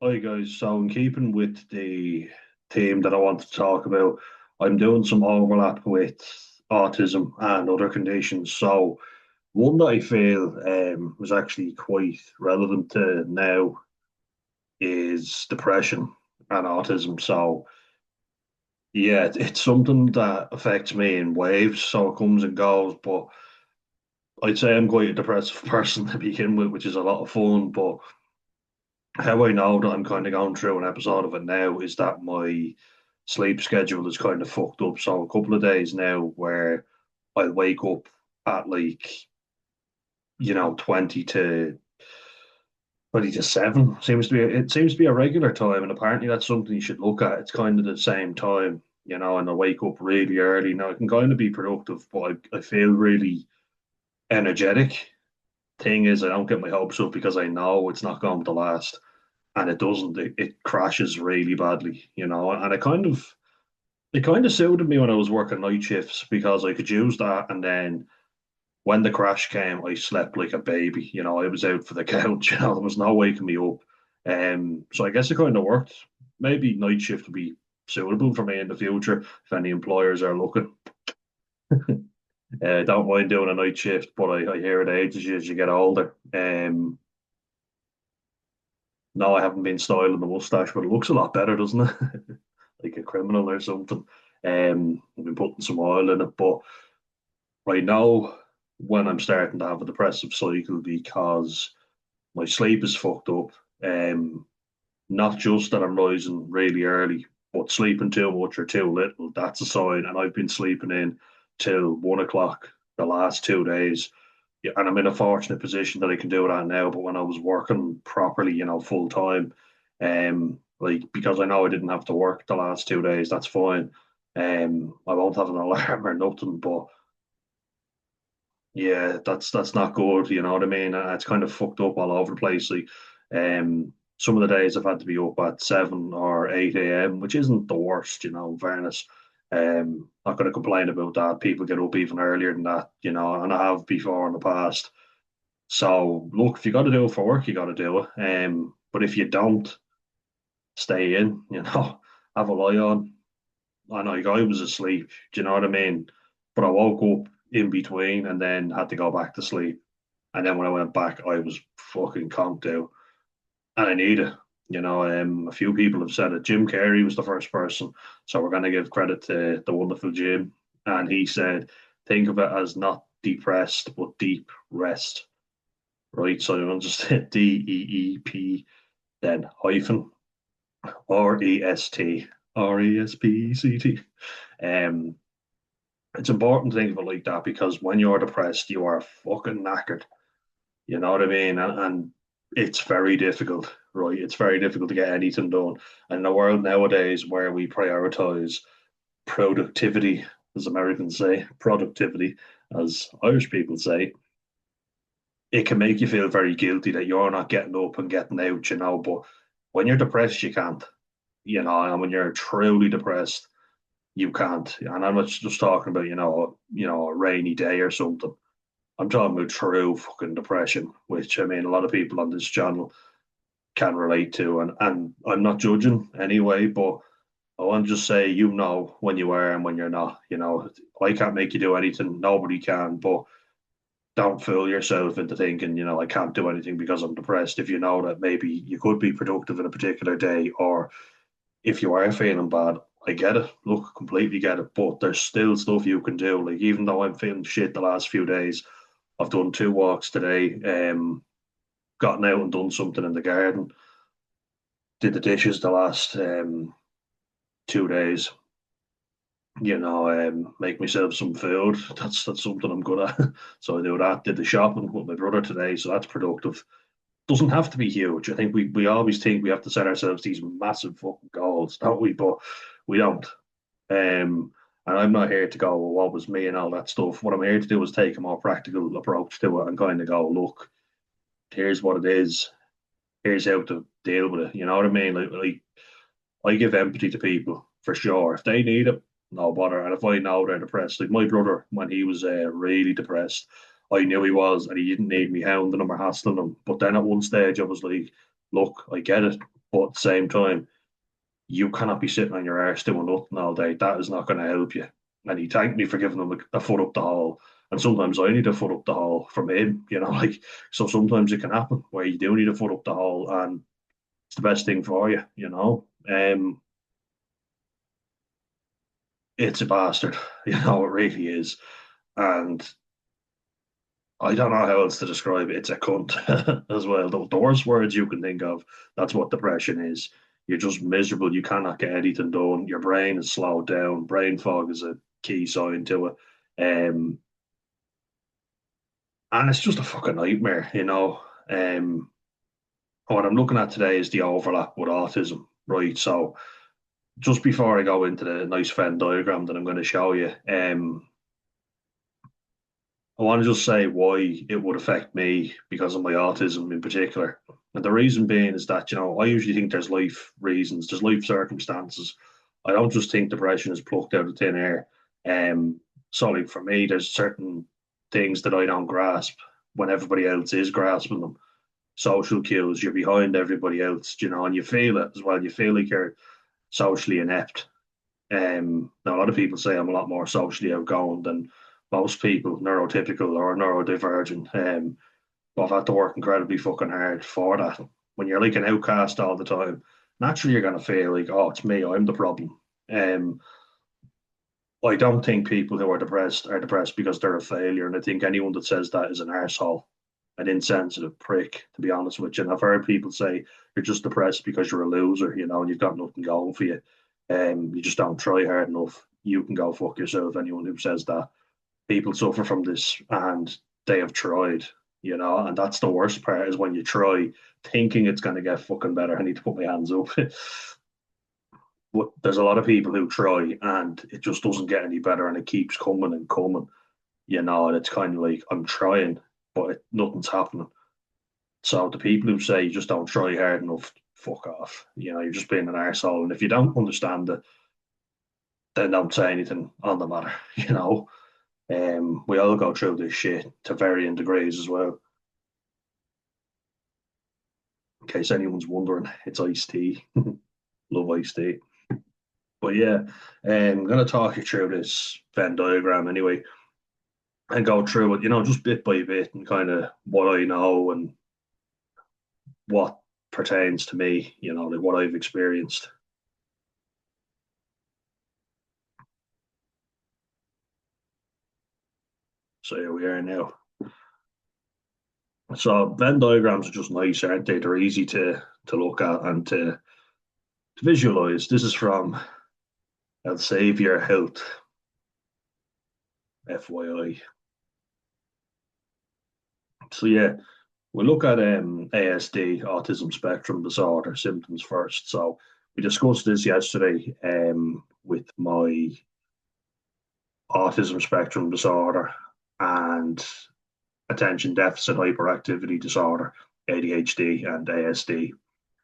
Hi guys, so in keeping with the theme that I want to talk about, I'm doing some overlap with autism and other conditions. So one that I feel was actually quite relevant to now is depression and autism. So yeah, it's something that affects me in waves, so it comes and goes. But I'd say I'm quite a depressive person to begin with, which is a lot of fun. But how I know that I'm kind of going through an episode of it now is that my sleep schedule is kind of fucked up. So a couple of days now where I wake up at like, 20 to 7 seems to be a regular time, and apparently that's something you should look at. It's kind of the same time, and I wake up really early. Now I can kind of be productive, but I feel really energetic. Thing is, I don't get my hopes up because I know it's not going to last, and it doesn't. It crashes really badly, and it kind of suited me when I was working night shifts because I could use that. And then when the crash came, I slept like a baby. I was out for the count. There was no waking me up. So I guess it kind of worked. Maybe night shift would be suitable for me in the future if any employers are looking. Don't mind doing a night shift, but I hear it ages you as you get older. No, I haven't been styling the mustache, but it looks a lot better, doesn't it? Like a criminal or something. I've been putting some oil in it, but right now, when I'm starting to have a depressive cycle because my sleep is fucked up, not just that I'm rising really early, but sleeping too much or too little, that's a sign. And I've been sleeping in till 1 o'clock the last 2 days. Yeah, and I'm in a fortunate position that I can do that now. But when I was working properly, full time, like because I know I didn't have to work the last 2 days, that's fine. I won't have an alarm or nothing, but yeah, that's not good. You know what I mean? It's kind of fucked up all over the place. Like, some of the days I've had to be up at 7 or 8 a.m., which isn't the worst, in fairness. Not going to complain about that. People get up even earlier than that, and I have before in the past. So look, if you got to do it for work, you got to do it. But if you don't, stay in. Have a lie on. I know I was asleep. Do you know what I mean? But I woke up in between and then had to go back to sleep. And then when I went back, I was fucking conked out, and I need it. A few people have said it. Jim Carrey was the first person, so we're going to give credit to the wonderful Jim, and he said, "Think of it as not depressed, but deep rest." Right, so I'm just DEEP, then hyphen REST RESPECT. Um, it's important to think of it like that because when you're depressed, you are fucking knackered. You know what I mean? And it's very difficult, right? It's very difficult to get anything done. And in a world nowadays where we prioritize productivity, as Americans say, productivity, as Irish people say, it can make you feel very guilty that you're not getting up and getting out, But when you're depressed, you can't, and when you're truly depressed, you can't. And I'm not just talking about, a rainy day or something. I'm talking about true fucking depression, which I mean, a lot of people on this channel can relate to. And I'm not judging anyway, but I want to just say, when you are and when you're not. I can't make you do anything. Nobody can, but don't fool yourself into thinking, I can't do anything because I'm depressed. If you know that maybe you could be productive in a particular day, or if you are feeling bad, I get it. Look, completely get it. But there's still stuff you can do. Like, even though I'm feeling shit the last few days, I've done 2 walks today, gotten out and done something in the garden, did the dishes the last 2 days, make myself some food. That's something I'm good at. So I do that. Did the shopping with my brother today, so that's productive. Doesn't have to be huge. I think we always think we have to set ourselves these massive fucking goals, don't we? But we don't. And I'm not here to go, well, what was me and all that stuff. What I'm here to do is take a more practical approach to it and kind of go, look, here's what it is. Here's how to deal with it. You know what I mean? Like I give empathy to people for sure. If they need it, no bother. And if I know they're depressed, like my brother, when he was really depressed, I knew he was, and he didn't need me hounding him or hassling him. But then at one stage, I was like, look, I get it, But at the same time, you cannot be sitting on your arse doing nothing all day. That is not going to help you. And he thanked me for giving him a foot up the hall. And sometimes I need a foot up the hall from him, like, so sometimes it can happen where you do need a foot up the hall and it's the best thing for you. It's a bastard, it really is. And I don't know how else to describe it. It's a cunt as well. The worst words you can think of, that's what depression is. You're just miserable. You cannot get anything done. Your brain is slowed down. Brain fog is a key sign to it. Um, and it's just a fucking nightmare. What I'm looking at today is the overlap with autism, right? So just before I go into the nice Venn diagram that I'm going to show you, I want to just say why it would affect me because of my autism in particular. And the reason being is that, I usually think there's life reasons, there's life circumstances. I don't just think depression is plucked out of thin air. So like for me, there's certain things that I don't grasp when everybody else is grasping them. Social cues, you're behind everybody else, and you feel it as well. You feel like you're socially inept. Now a lot of people say I'm a lot more socially outgoing than most people, neurotypical or neurodivergent. But I've had to work incredibly fucking hard for that. When you're like an outcast all the time, naturally you're gonna feel like, oh, it's me, I'm the problem. Um, I don't think people who are depressed because they're a failure, and I think anyone that says that is an arsehole, an insensitive prick, to be honest with you. And I've heard people say you're just depressed because you're a loser, and you've got nothing going for you. You just don't try hard enough. You can go fuck yourself. Anyone who says that, people suffer from this and they have tried, and that's the worst part is when you try thinking it's going to get fucking better. I need to put my hands up. But there's a lot of people who try and it just doesn't get any better and it keeps coming and coming, and it's kind of like, I'm trying, but nothing's happening. So the people who say you just don't try hard enough, fuck off. You're just being an arsehole. And if you don't understand it, then don't say anything on the matter, you know. We all go through this shit to varying degrees as well. In case anyone's wondering, it's iced tea. Love iced tea. But yeah, I'm going to talk you through this Venn diagram anyway and go through it, just bit by bit and kind of what I know and what pertains to me, like what I've experienced. So here we are now. So Venn diagrams are just nice, aren't they? They're easy to look at and to visualize. This is from Elsevier Health, FYI. So yeah, we'll look at ASD, autism spectrum disorder symptoms first. So we discussed this yesterday with my autism spectrum disorder and attention deficit hyperactivity disorder, ADHD and ASD.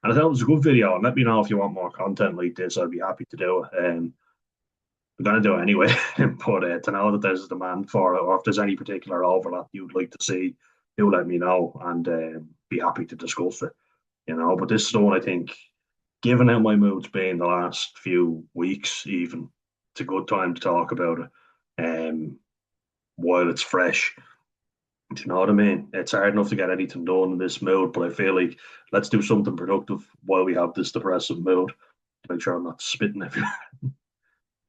And I thought it was a good video. And let me know if you want more content like this. I'd be happy to do it. I'm going to do it anyway. But to know that there's a demand for it, or if there's any particular overlap you'd like to see, do let me know and be happy to discuss it. But this is the one I think, given how my mood's been the last few weeks, even, it's a good time to talk about it while it's fresh. Do you know what I mean? It's hard enough to get anything done in this mood, but I feel like let's do something productive while we have this depressive mood to make sure I'm not spitting everywhere.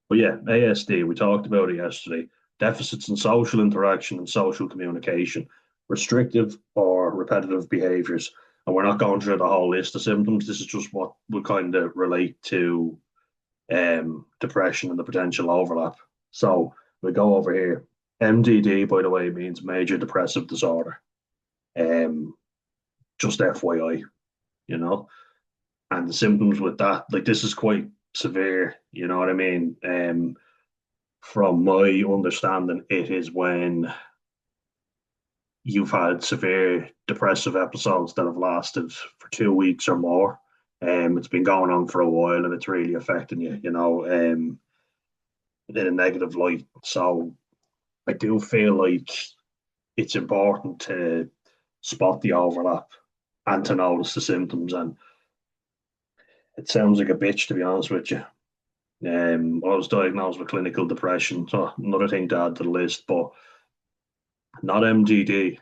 But yeah, ASD, we talked about it yesterday. Deficits in social interaction and social communication, restrictive or repetitive behaviors. And we're not going through the whole list of symptoms. This is just what would kind of relate to depression and the potential overlap. So we go over here. MDD, by the way, means major depressive disorder. Um, just FYI, you know. And the symptoms with that, like this is quite severe, you know what I mean? From my understanding, it is when you've had severe depressive episodes that have lasted for 2 weeks or more. It's been going on for a while and it's really affecting you, in a negative light. So I do feel like it's important to spot the overlap and to notice the symptoms. And It sounds like a bitch, to be honest with you. I was diagnosed with clinical depression, so another thing to add to the list, but not MGD.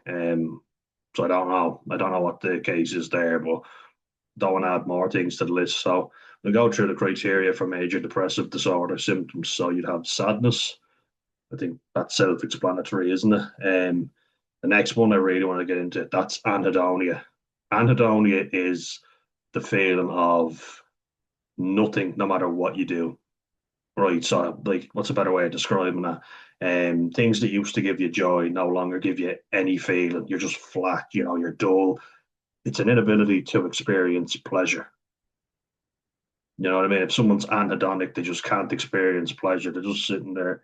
So I don't know. I don't know what the case is there, but don't want to add more things to the list. So we go through the criteria for major depressive disorder symptoms. So you'd have sadness. I think that's self-explanatory, isn't it? The next one I really want to get into, that's anhedonia. Anhedonia is the feeling of nothing, no matter what you do. Right. So, like, what's a better way of describing that? Things that used to give you joy no longer give you any feeling. You're just flat, you're dull. It's an inability to experience pleasure. You know what I mean? If someone's anhedonic, they just can't experience pleasure. They're just sitting there,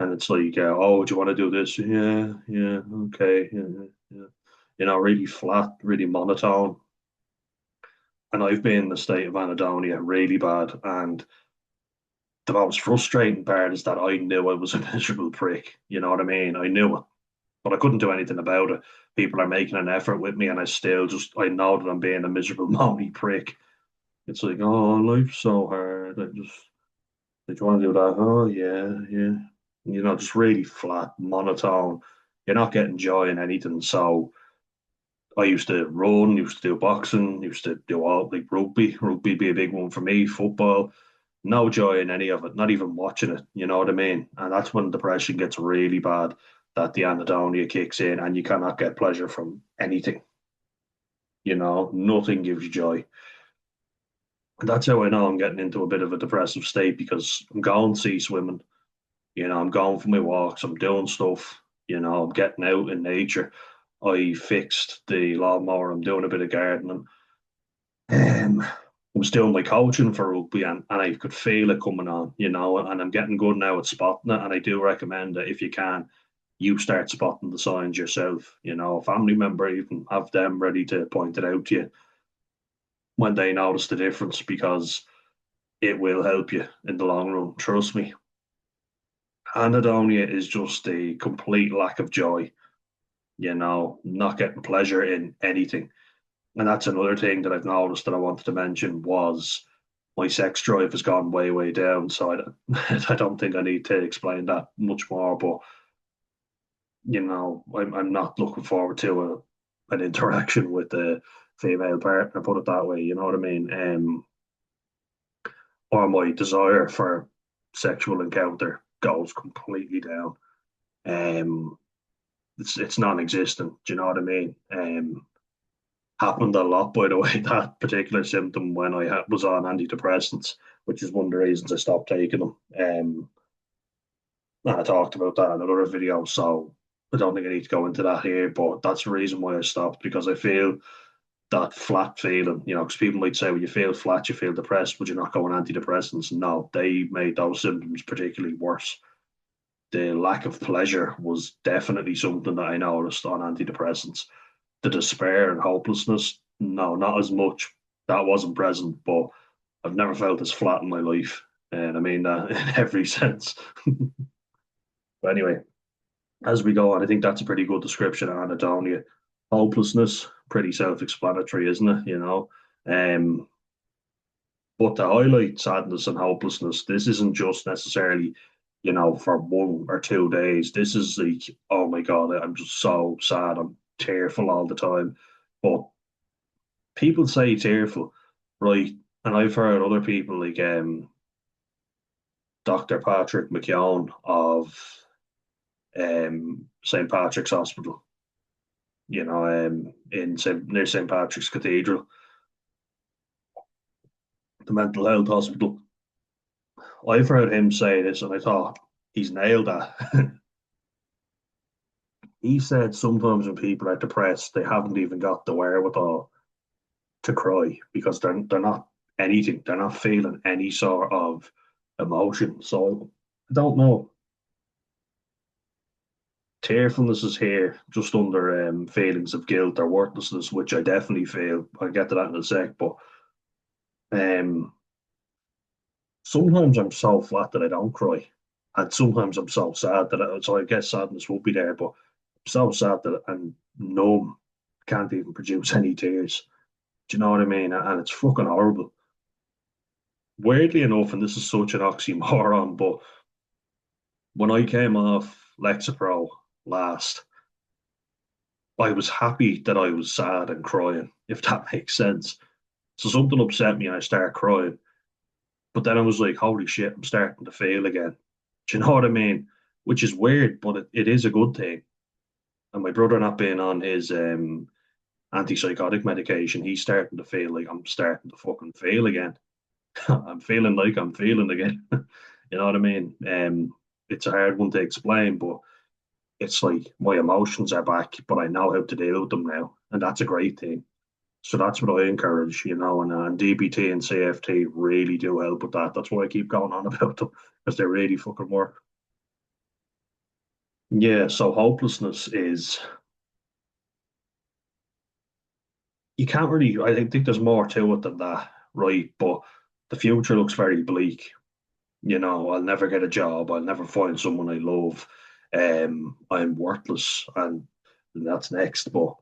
and it's like, oh, do you want to do this? Yeah, yeah, okay, yeah, yeah. Really flat, really monotone. And I've been in a state of anhedonia really bad. And the most frustrating part is that I knew I was a miserable prick. You know what I mean? I knew it, but I couldn't do anything about it. People are making an effort with me, and I know that I'm being a miserable, moany prick. It's like, oh, life's so hard. Did you want to do that? Oh, yeah, yeah. Just really flat, monotone. You're not getting joy in anything. So I used to run, used to do boxing, used to do all like rugby. Rugby be a big one for me, football. No joy in any of it, not even watching it. You know what I mean? And that's when depression gets really bad, that the anhedonia kicks in and you cannot get pleasure from anything. Nothing gives you joy. And that's how I know I'm getting into a bit of a depressive state because I'm going to see swimming. I'm going for my walks, I'm doing stuff, I'm getting out in nature. I fixed the lawnmower, I'm doing a bit of gardening. I was doing my coaching for rugby and I could feel it coming on, and I'm getting good now at spotting it. And I do recommend that if you can, you start spotting the signs yourself. A family member, even have them ready to point it out to you when they notice the difference because it will help you in the long run. Trust me. Anhedonia is just a complete lack of joy, not getting pleasure in anything. And that's another thing that I've noticed that I wanted to mention was my sex drive has gone way, way down. So I don't think I need to explain that much more. But I'm not looking forward to an interaction with a female partner. Put it that way. You know what I mean? Or my desire for sexual encounter goes completely down. Um, it's non-existent. Do you know what I mean? Happened a lot, by the way, that particular symptom when was on antidepressants, which is one of the reasons I stopped taking them. And I talked about that in another video, so I don't think I need to go into that here, but that's the reason why I stopped because I feel that flat feeling, because people might say when you feel flat, you feel depressed, but you're not going antidepressants. No, they made those symptoms particularly worse. The lack of pleasure was definitely something that I noticed on antidepressants. The despair and hopelessness, no, not as much. That wasn't present, but I've never felt as flat in my life. And I mean that in every sense. But anyway, as we go on, I think that's a pretty good description of anhedonia. Hopelessness, pretty self-explanatory, isn't it? Um, but to highlight sadness and hopelessness, this isn't just necessarily, for 1 or 2 days. This is like, oh my God, I'm just so sad. I'm tearful all the time. But people say tearful, right? And I've heard other people like Dr. Patrick McKeown of St. Patrick's Hospital, near St. Patrick's Cathedral, the mental health hospital. I've heard him say this and I thought he's nailed that. He said sometimes when people are depressed, they haven't even got the wherewithal to cry because they're not anything. They're not feeling any sort of emotion. So I don't know. Tearfulness is here just under feelings of guilt or worthlessness, which I definitely feel. I'll get to that in a sec. But um, sometimes I'm so flat that I don't cry, and sometimes I'm so sad so I guess sadness will be there, but I'm so sad that I'm numb, can't even produce any tears. Do you know what I mean? And it's fucking horrible. weirdly enough, and this is such an oxymoron, but when I came off Lexapro last, I was happy that I was sad and crying, if that makes sense. So something upset me and I started crying. But then I was like, holy shit, I'm starting to feel again. Do you know what I mean? Which is weird, but it is a good thing. And my brother not being on his antipsychotic medication, he's starting to feel like I'm starting to fucking feel again. I'm feeling like I'm feeling again. You know what I mean? It's a hard one to explain, but it's like my emotions are back, but I know how to deal with them now, and that's a great thing. So that's what I encourage, and DBT and CFT really do help with that. That's why I keep going on about them because they really fucking work. Yeah, so hopelessness is you can't really. I think there's more to it than that, right? But the future looks very bleak. I'll never get a job. I'll never find someone I love. I'm worthless, and that's next. But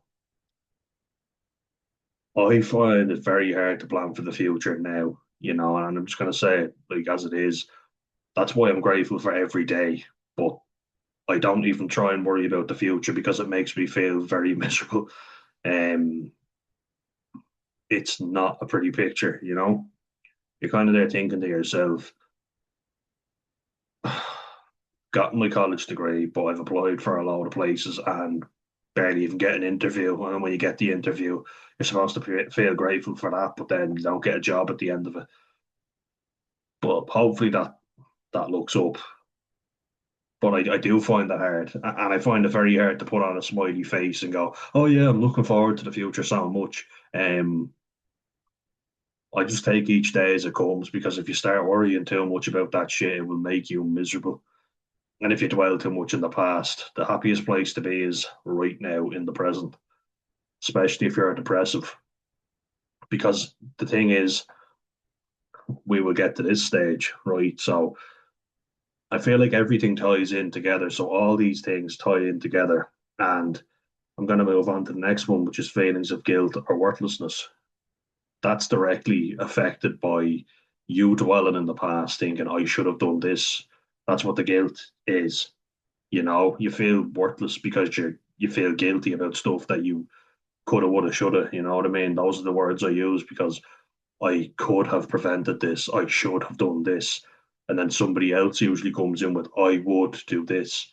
I find it very hard to plan for the future now, and I'm just going to say it like as it is. That's why I'm grateful for every day. But I don't even try and worry about the future because it makes me feel very miserable. Um, it's not a pretty picture. You're kind of there thinking to yourself, got my college degree, but I've applied for a lot of places and barely even get an interview. And when you get the interview, you're supposed to feel grateful for that, but then you don't get a job at the end of it. But hopefully that looks up. But I do find that hard, and I find it very hard to put on a smiley face and go, "Oh yeah, I'm looking forward to the future so much." I just take each day as it comes because if you start worrying too much about that shit, it will make you miserable. And if you dwell too much in the past, the happiest place to be is right now in the present, especially if you're depressive. Because the thing is, we will get to this stage, right? So I feel like everything ties in together. So all these things tie in together. And I'm going to move on to the next one, which is feelings of guilt or worthlessness. That's directly affected by you dwelling in the past, thinking, I should have done this. That's what the guilt is. You feel worthless because you feel guilty about stuff that you coulda, woulda, shoulda. You know what I mean? Those are the words I use because I could have prevented this. I should have done this. And then somebody else usually comes in with, I would do this.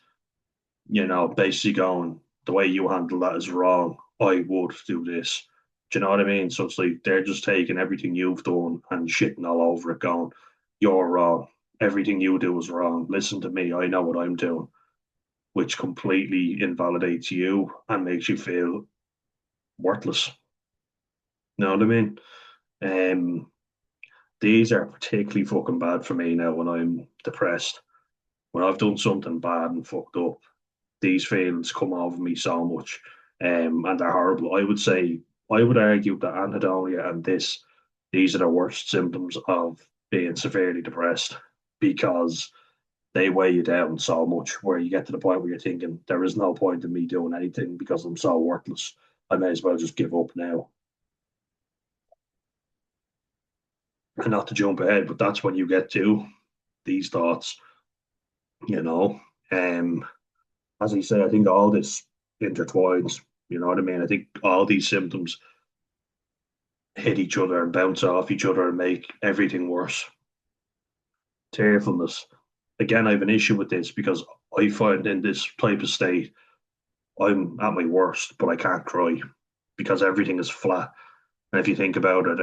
Basically going, the way you handle that is wrong. I would do this. Do you know what I mean? So it's like they're just taking everything you've done and shitting all over it, going, you're wrong. Everything you do is wrong. Listen to me. I know what I'm doing, which completely invalidates you and makes you feel worthless. You know what I mean? Um, these are particularly fucking bad for me now when I'm depressed. When I've done something bad and fucked up, these feelings come over me so much, and they're horrible. I would argue that anhedonia and these are the worst symptoms of being severely depressed because they weigh you down so much where you get to the point where you're thinking there is no point in me doing anything because I'm so worthless. I may as well just give up now. And not to jump ahead, but that's when you get to these thoughts, you know. Um, as I say, I think all this intertwines. You know what I mean? I think all these symptoms hit each other and bounce off each other and make everything worse. Tearfulness. Again, I have an issue with this because I find in this type of state, I'm at my worst, but I can't cry because everything is flat. And if you think about it,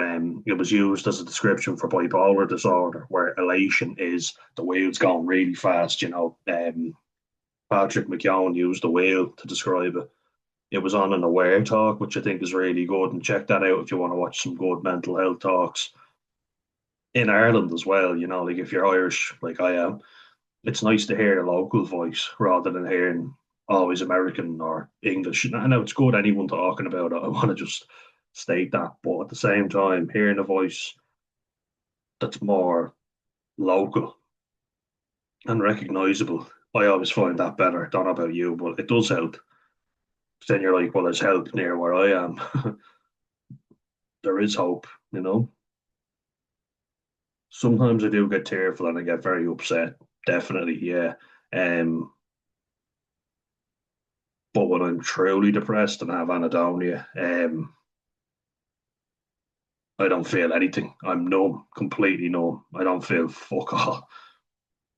it was used as a description for bipolar disorder, where elation is the wheels going really fast. Patrick McKeown used the wheel to describe it. It was on an Aware talk, which I think is really good. And check that out if you want to watch some good mental health talks in Ireland as well. Like if you're Irish, like I am, it's nice to hear a local voice rather than hearing always American or English. I know it's good anyone talking about it. I want to just state that, but at the same time, hearing a voice that's more local and recognizable, I always find that better. Don't know about you, but it does help. Then you're like, well, there's help near where I am. There is hope. Sometimes I do get tearful and I get very upset. Definitely, yeah. Um, but when I'm truly depressed and have anhedonia, I don't feel anything. I'm numb, completely numb. I don't feel fuck all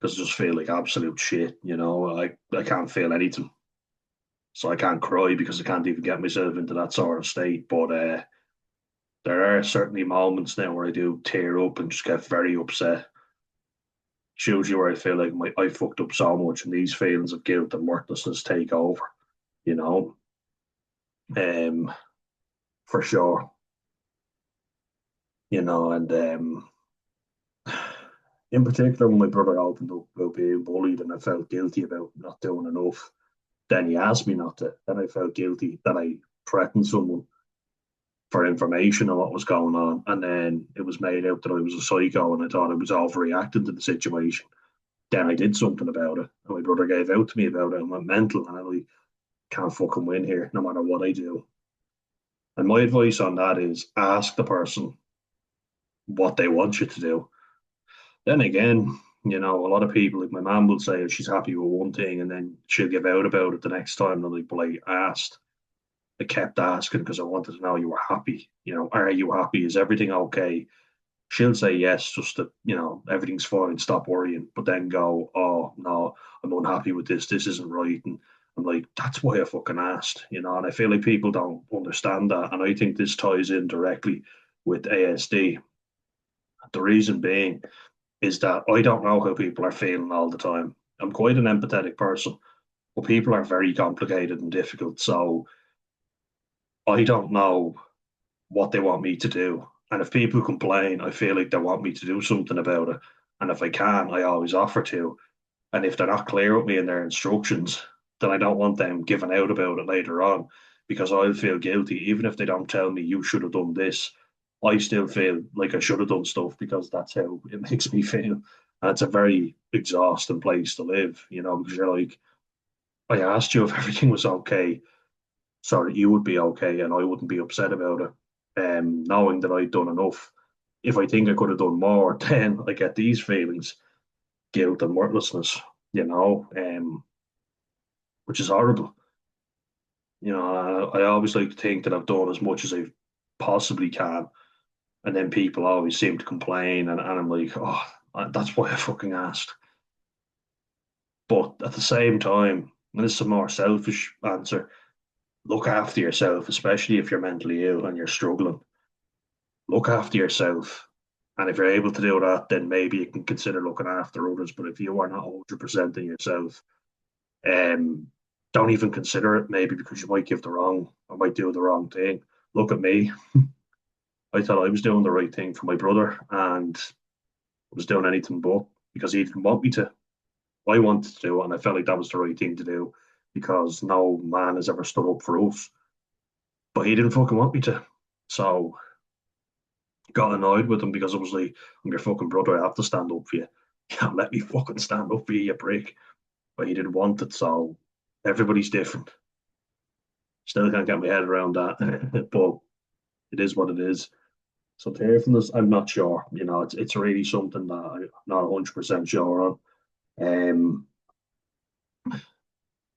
because I just feel like absolute shit. I can't feel anything, so I can't cry because I can't even get myself into that sort of state. But there are certainly moments now where I do tear up and just get very upset. It's usually where I feel like I fucked up so much, and these feelings of guilt and worthlessness take over. You know, um, for sure. And in particular, when my brother opened up about being bullied, and I felt guilty about not doing enough. Then he asked me not to. Then I felt guilty that I threatened someone for information on what was going on, and then it was made out that I was a psycho, and I thought I was overreacting to the situation. Then I did something about it, and my brother gave out to me about it, and went mental, and I like, can't fucking win here, no matter what I do. And my advice on that is ask the person what they want you to do. Then again, a lot of people, like my mom, will say if she's happy with one thing and then she'll give out about it the next time. They're like, but I asked, I kept asking because I wanted to know you were happy. Are you happy? Is everything okay? She'll say yes, just that, everything's fine, stop worrying, but then go, oh, no, I'm unhappy with this. This isn't right. And I'm like, that's why I fucking asked, and I feel like people don't understand that. And I think this ties in directly with ASD. The reason being is that I don't know how people are feeling all the time. I'm quite an empathetic person, but people are very complicated and difficult. So I don't know what they want me to do. And if people complain, I feel like they want me to do something about it. And if I can, I always offer to. And if they're not clear with me in their instructions, then I don't want them giving out about it later on because I'll feel guilty. Even if they don't tell me you should have done this, I still feel like I should have done stuff because that's how it makes me feel. And it's a very exhausting place to live, because you're like, I asked you if everything was okay so that you would be okay and I wouldn't be upset about it. Knowing that I'd done enough. If I think I could have done more, then I get these feelings, guilt and worthlessness, which is horrible. I always like to think that I've done as much as I possibly can, and then people always seem to complain, and I'm like, oh, that's why I fucking asked. But at the same time, and this is a more selfish answer, look after yourself, especially if you're mentally ill and you're struggling. Look after yourself. And if you're able to do that, then maybe you can consider looking after others. But if you are not 100% in yourself, um, don't even consider it, maybe because you might give the wrong or might do the wrong thing. Look at me. I thought I was doing the right thing for my brother and was doing anything but because he didn't want me to. I wanted to do it, and I felt like that was the right thing to do because no man has ever stood up for us. But he didn't fucking want me to. So got annoyed with him because I was like, I'm your fucking brother, I have to stand up for you. Yeah, let me fucking stand up for you, you prick. But he didn't want it, so everybody's different. Still can't get my head around that. But it is what it is. So tearfulness, I'm not sure. It's really something that I'm not 100% sure on. Um,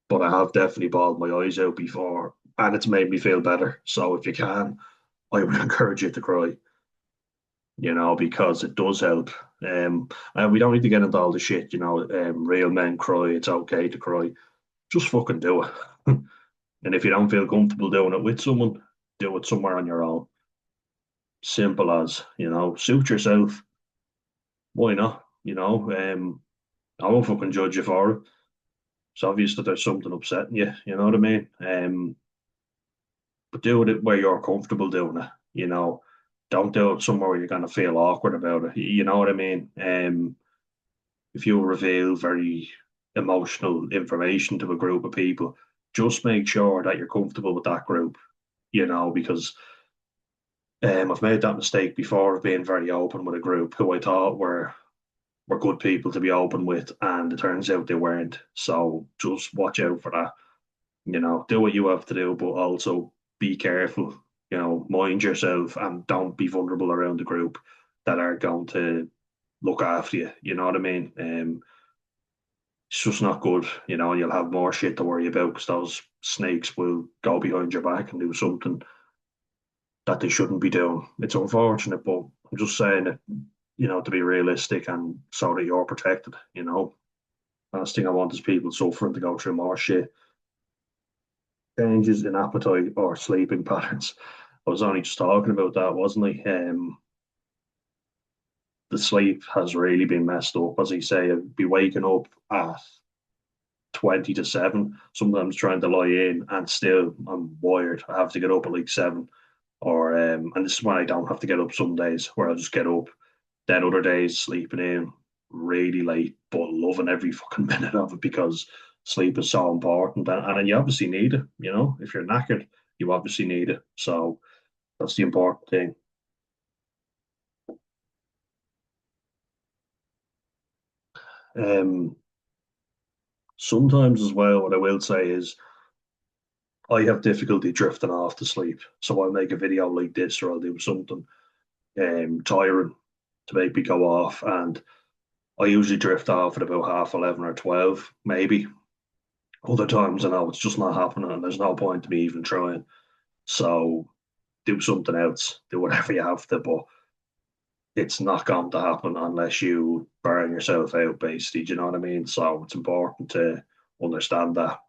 but I have definitely bawled my eyes out before, and it's made me feel better. So if you can, I would encourage you to cry. Because it does help. And we don't need to get into all the shit. Real men cry. It's okay to cry. Just fucking do it. And if you don't feel comfortable doing it with someone, do it somewhere on your own. Simple as, suit yourself. Why not? I won't fucking judge you for it. It's obvious that there's something upsetting you. You know what I mean? But do it where you're comfortable doing it. Don't do it somewhere where you're gonna feel awkward about it. You know what I mean? If you reveal very emotional information to a group of people, just make sure that you're comfortable with that group. Because I've made that mistake before of being very open with a group who I thought were good people to be open with, and it turns out they weren't. So just watch out for that. Do what you have to do, but also be careful. Mind yourself and don't be vulnerable around the group that are going to look after you. You know what I mean? It's just not good. You'll have more shit to worry about because those snakes will go behind your back and do something that they shouldn't be doing. It's unfortunate, but I'm just saying it, to be realistic and so that you're protected. Last thing I want is people suffering to go through more shit. Changes in appetite or sleeping patterns. I was only just talking about that, wasn't I? The sleep has really been messed up. As I say, I'd be waking up at 20 to 7, sometimes trying to lie in, and still I'm wired. I have to get up at like 7. And this is when I don't have to get up some days where I'll just get up. Then other days sleeping in really late, but loving every fucking minute of it because sleep is so important. And you obviously need it. If you're knackered, you obviously need it. So that's the important thing. Um, Sometimes as well, what I will say is I have difficulty drifting off to sleep. So I'll make a video like this or I'll do something tiring to make me go off. And I usually drift off at about half 11 or 12, maybe. Other times I know it's just not happening and there's no point to me even trying. So do something else, do whatever you have to, but it's not going to happen unless you burn yourself out, basically. Do you know what I mean? So it's important to understand that.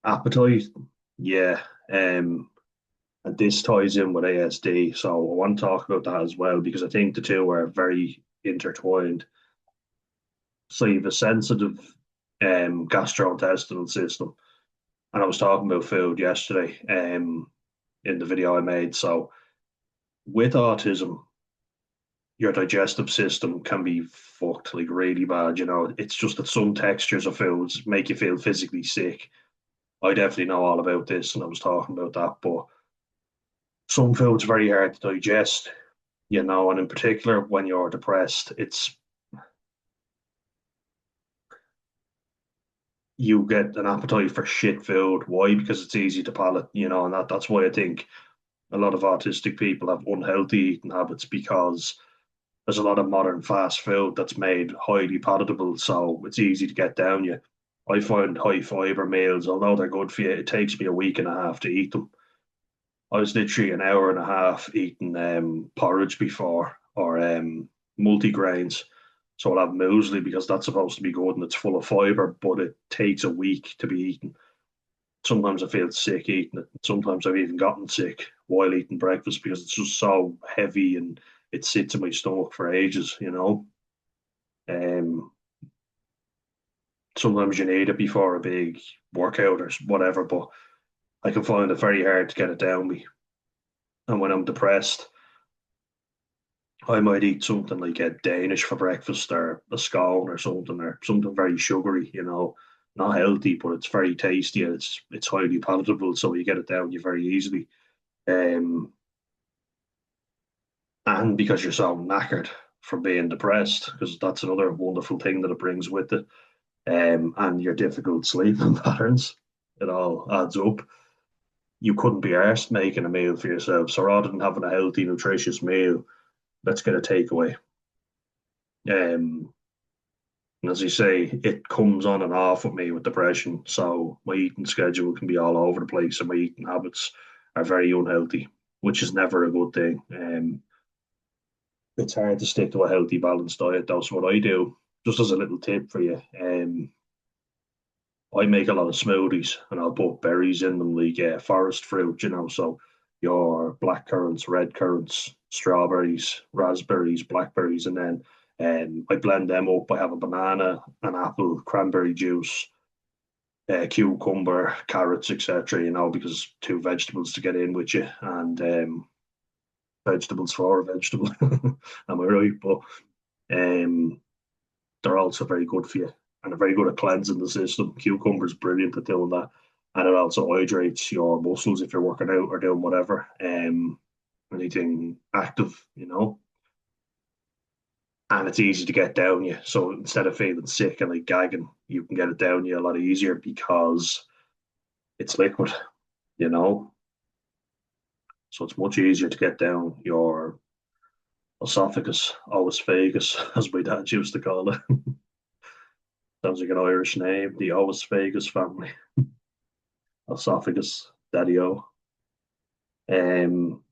Appetite, yeah. And this ties in with ASD. So I want to talk about that as well because I think the two are very intertwined. So you have a sensitive gastrointestinal system. And I was talking about food yesterday in the video I made. So with autism, your digestive system can be fucked like really bad. It's just that some textures of foods make you feel physically sick. I definitely know all about this, and I was talking about that. But some foods are very hard to digest, and in particular when you're depressed, it's you get an appetite for shit food. Why? Because it's easy to palate, and that's why I think a lot of autistic people have unhealthy eating habits because there's a lot of modern fast food that's made highly palatable, so it's easy to get down you. I find high fiber meals, although they're good for you, it takes me a week and a half to eat them. I was literally an hour and a half eating porridge before or multigrains. So I'll have muesli because that's supposed to be good and it's full of fiber, but it takes a week to be eaten. Sometimes I feel sick eating it. Sometimes I've even gotten sick while eating breakfast because it's just so heavy and it sits in my stomach for ages. Um, Sometimes you need it before a big workout or whatever, but I can find it very hard to get it down me. And when I'm depressed, I might eat something like a Danish for breakfast or a scone or something very sugary. Not healthy, but it's very tasty and it's highly palatable, so you get it down you very easily. Um, and because you're so knackered from being depressed, because that's another wonderful thing that it brings with it, and your difficult sleeping patterns, it all adds up. You couldn't be arsed making a meal for yourself, so rather than having a healthy, nutritious meal, let's get a takeaway. Um, And as you say, it comes on and off with me with depression. So my eating schedule can be all over the place, and my eating habits are very unhealthy, which is never a good thing. It's hard to stick to a healthy, balanced diet. That's what I do. Just as a little tip for you, I make a lot of smoothies, and I'll put berries in them, like forest fruit. So your black currants, red currants, strawberries, raspberries, blackberries, and then I blend them up. I have a banana, an apple, cranberry juice, cucumber, carrots, etc. Because two vegetables to get in with you, and vegetables for a vegetable. Am I right? But um, they're also very good for you and they're very good at cleansing the system. Cucumber's brilliant at doing that. And it also hydrates your muscles if you're working out or doing whatever. Anything active. And it's easy to get down you. So instead of feeling sick and like gagging, you can get it down you a lot easier because it's liquid. So it's much easier to get down your Esophagus, oesophagus, as my dad used to call it. Sounds like an Irish name, the oesophagus family. Esophagus, daddy o. Um,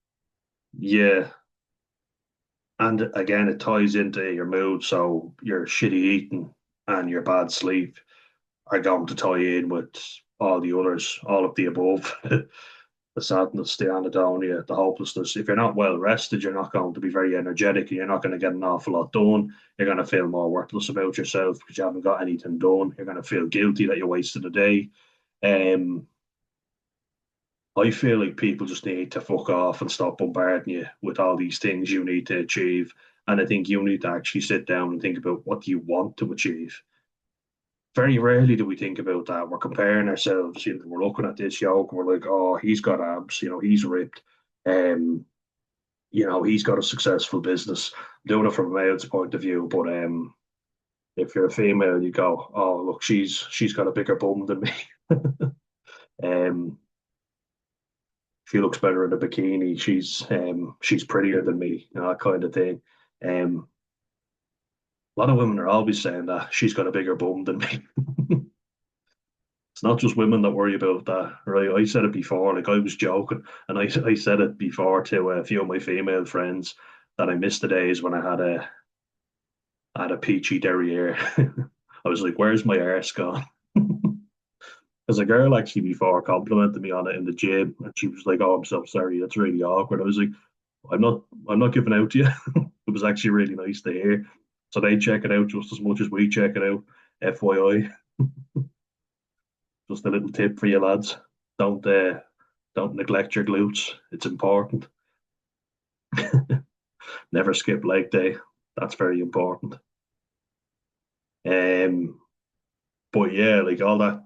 yeah, and again, it ties into your mood. So your shitty eating and your bad sleep are going to tie in with all the others, all of the above. The sadness, the anhedonia, the hopelessness. If you're not well rested, you're not going to be very energetic and you're not going to get an awful lot done. You're going to feel more worthless about yourself because you haven't got anything done. You're going to feel guilty that you wasted a day. Um, I feel like people just need to fuck off and stop bombarding you with all these things you need to achieve. And I think you need to actually sit down and think about what do you want to achieve. Very rarely do we think about that. We're comparing ourselves. We're looking at this yoke. We're like, oh, he's got abs. He's ripped. Um, he's got a successful business. I'm doing it from a male's point of view, but if you're a female, you go, oh, look, she's got a bigger bum than me. um, she looks better in a bikini. She's prettier than me. That kind of thing. Um, a lot of women are always saying that she's got a bigger bum than me. It's not just women that worry about that, right? I said it before, like I was joking, and I said it before to a few of my female friends that I missed the days when I had a peachy derriere. I was like, "Where's my arse gone?" Because a girl actually before complimented me on it in the gym, and she was like, "Oh, I'm so sorry, that's really awkward." I was like, I'm not giving out to you." It was actually really nice to hear. So they check it out just as much as we check it out. FYI, just a little tip for you lads. Don't uh, don't neglect your glutes. It's important. Never skip leg day. That's very important. Um, but yeah, like all that,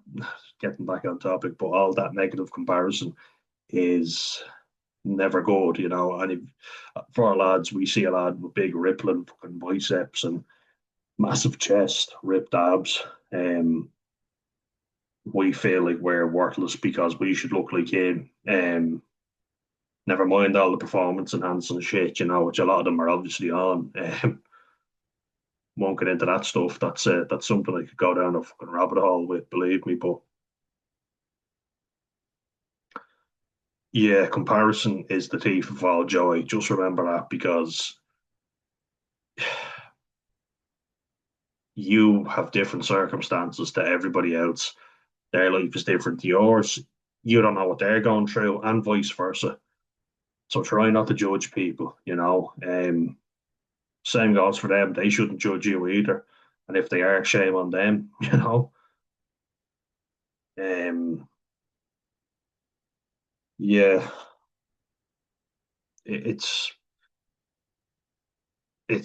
getting back on topic, but all that negative comparison is never good, And for our lads, we see a lad with big rippling fucking biceps and massive chest, ripped abs. We feel like we're worthless because we should look like him. Never mind all the performance enhancing shit, which a lot of them are obviously on. Won't get into that stuff. That's something I could go down a fucking rabbit hole with, believe me. But yeah, comparison is the thief of all joy. Just remember that because you have different circumstances to everybody else. Their life is different to yours. You don't know what they're going through, and vice versa. So try not to judge people. Same goes for them. They shouldn't judge you either. And if they are, shame on them. Um, yeah, it's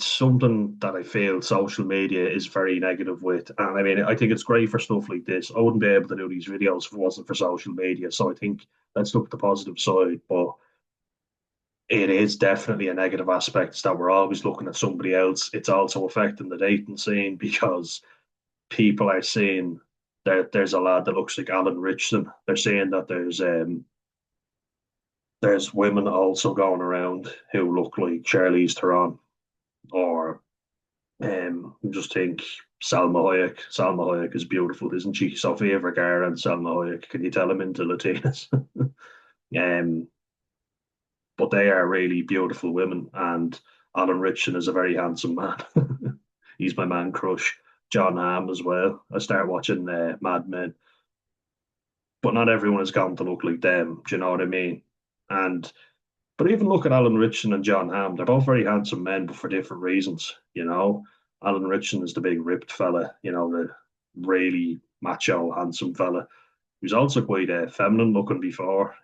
something that I feel social media is very negative with. And I mean, I think it's great for stuff like this. I wouldn't be able to do these videos if it wasn't for social media. So I think let's look at the positive side. But it is definitely a negative aspect that we're always looking at somebody else. It's also affecting the dating scene because people are saying that there's a lad that looks like Alan Richardson. They're saying that there's women also going around who look like Charlize Theron or just think Salma Hayek. Salma Hayek is beautiful, isn't she? Sofia Vergara and Salma Hayek. Can you tell them into Latinas? um, but they are really beautiful women, and Alan Richardson is a very handsome man. He's my man crush. John Hamm as well. I start watching Mad Men, but not everyone is going to look like them. Do you know what I mean? And but even look at Alan Richardson and John Hamm. They're both very handsome men, but for different reasons. Alan Richardson is the big ripped fella, the really macho, handsome fella. He was also quite feminine looking before.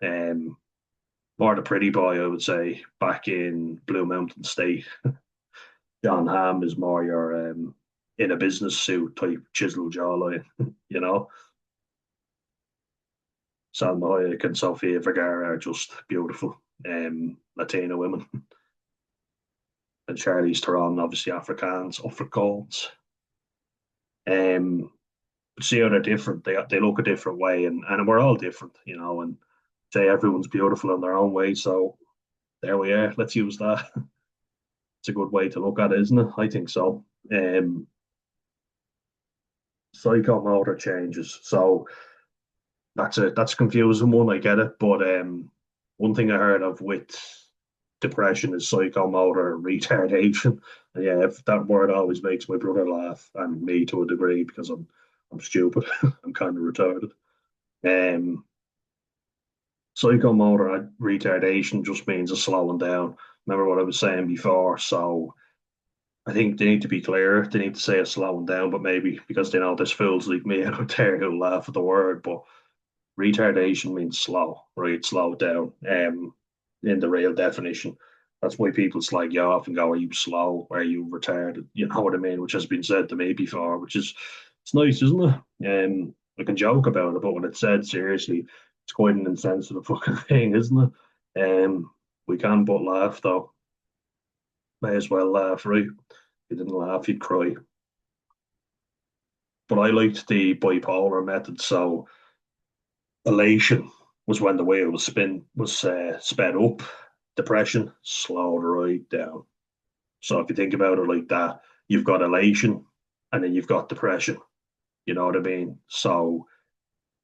More the pretty boy, I would say, back in Blue Mountain State. John Hamm is more your in a business suit type chisel jawline, you know. Salma Hayek and Sofia Vergara are just beautiful Latina women. And Charlize Theron, obviously Afrikaans. Um, see how they're different. They look a different way, and we're all different. And say everyone's beautiful in their own way. So there we are. Let's use that. It's a good way to look at it, isn't it? I think so. Um, Psychomotor changes. So that's a confusing one. I get it, but one thing I heard of with depression is psychomotor retardation. And yeah, if that word always makes my brother laugh and me to a degree because I'm stupid. I'm kind of retarded. Um, Psychomotor retardation just means a slowing down. Remember what I was saying before? So I think they need to be clear. They need to say a slowing down, but maybe because they know there's fools like me out there who laugh at the word, but retardation means slow, right? Slow down. In the real definition. That's why people slag you off and go, "Are you slow? Are you retarded?" You know what I mean? Which has been said to me before, which is it's nice, isn't it? I can joke about it, but when it's said seriously, it's quite an insensitive fucking thing, isn't it? We can but laugh though. May as well laugh, right? If you didn't laugh, you'd cry. But I liked the bipolar method, so elation was when the wheel was sped up. Depression slowed right down. So if you think about it like that, you've got elation and then you've got depression. You know what I mean? So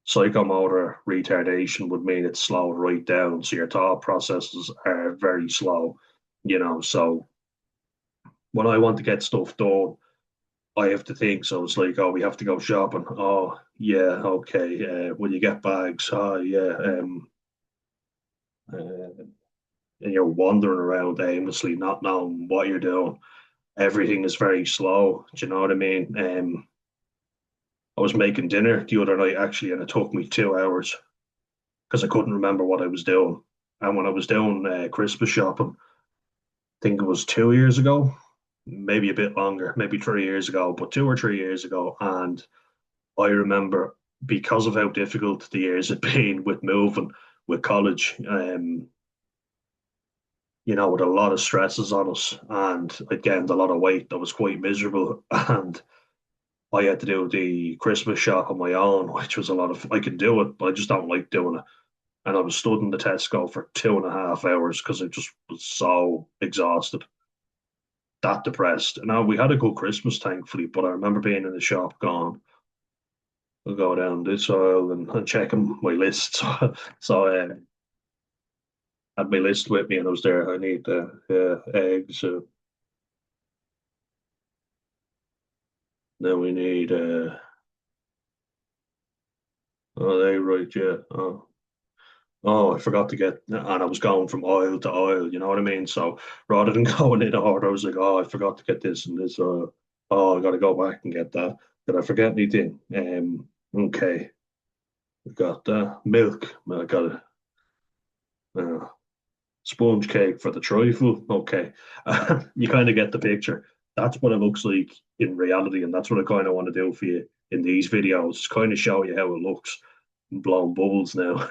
psychomotor retardation would mean it's slowed right down. So your thought processes are very slow. So when I want to get stuff done, I have to think. So it's like, oh, we have to go shopping. Oh, yeah, okay. When you get bags, oh, yeah. Uh, and you're wandering around aimlessly, not knowing what you're doing. Everything is very slow. Do you know what I mean? I was making dinner the other night actually, and it took me 2 hours because I couldn't remember what I was doing. And when I was doing Christmas shopping, I think it was 2 years ago, maybe a bit longer, maybe 3 years ago, but 2 or 3 years ago. And I remember because of how difficult the years had been with moving, with college, with a lot of stresses on us, and I gained a lot of weight. I was quite miserable, and I had to do the Christmas shop on my own, which was a lot of. I can do it, but I just don't like doing it. And I was stood in the Tesco for 2.5 hours because I just was so exhausted, that depressed. And now we had a good Christmas, thankfully, but I remember being in the shop going, I'll go down this aisle and checking my list. So I had my list with me and I was there. I need eggs. Then we need, oh, they right, yeah. Oh, I forgot to get, and I was going from aisle to aisle, you know what I mean? So rather than going in order, I was like, oh, I forgot to get this and this. Oh, I got to go back and get that. Did I forget anything? Okay, we got milk. I got a sponge cake for the trifle. Okay, you kind of get the picture. That's what it looks like in reality, and that's what I kind of want to do for you in these videos. Kind of show you how it looks. I'm blowing bubbles now.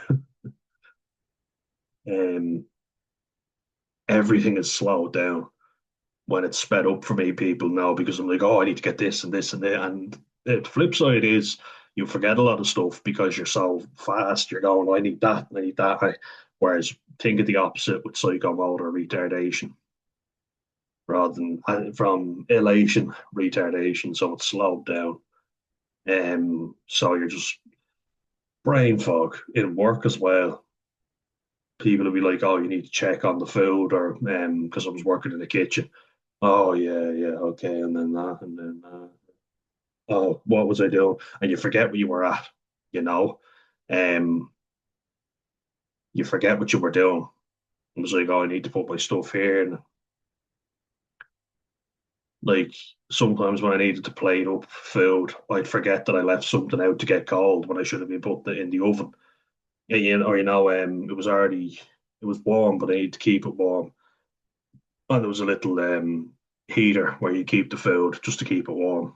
Um, Everything is slowed down when it's sped up for me, people know because I'm like, oh, I need to get this and this and that. And the flip side is you forget a lot of stuff because you're so fast. You're going, oh, I need that, I need that. Whereas think of the opposite with psychomotor retardation rather than from elation retardation. So it's slowed down. So you're just brain fog in work as well. People will be like, oh, you need to check on the food or because I was working in the kitchen. Oh yeah, yeah, okay, and then that, and then oh, what was I doing? And you forget where you were at, you know. Um, you forget what you were doing. It was like, oh, I need to put my stuff here, and like sometimes when I needed to plate up food, I'd forget that I left something out to get cold when I should have been putting it in the oven. Yeah, or it was already it was warm, but I need to keep it warm. And there was a little heater where you keep the food just to keep it warm.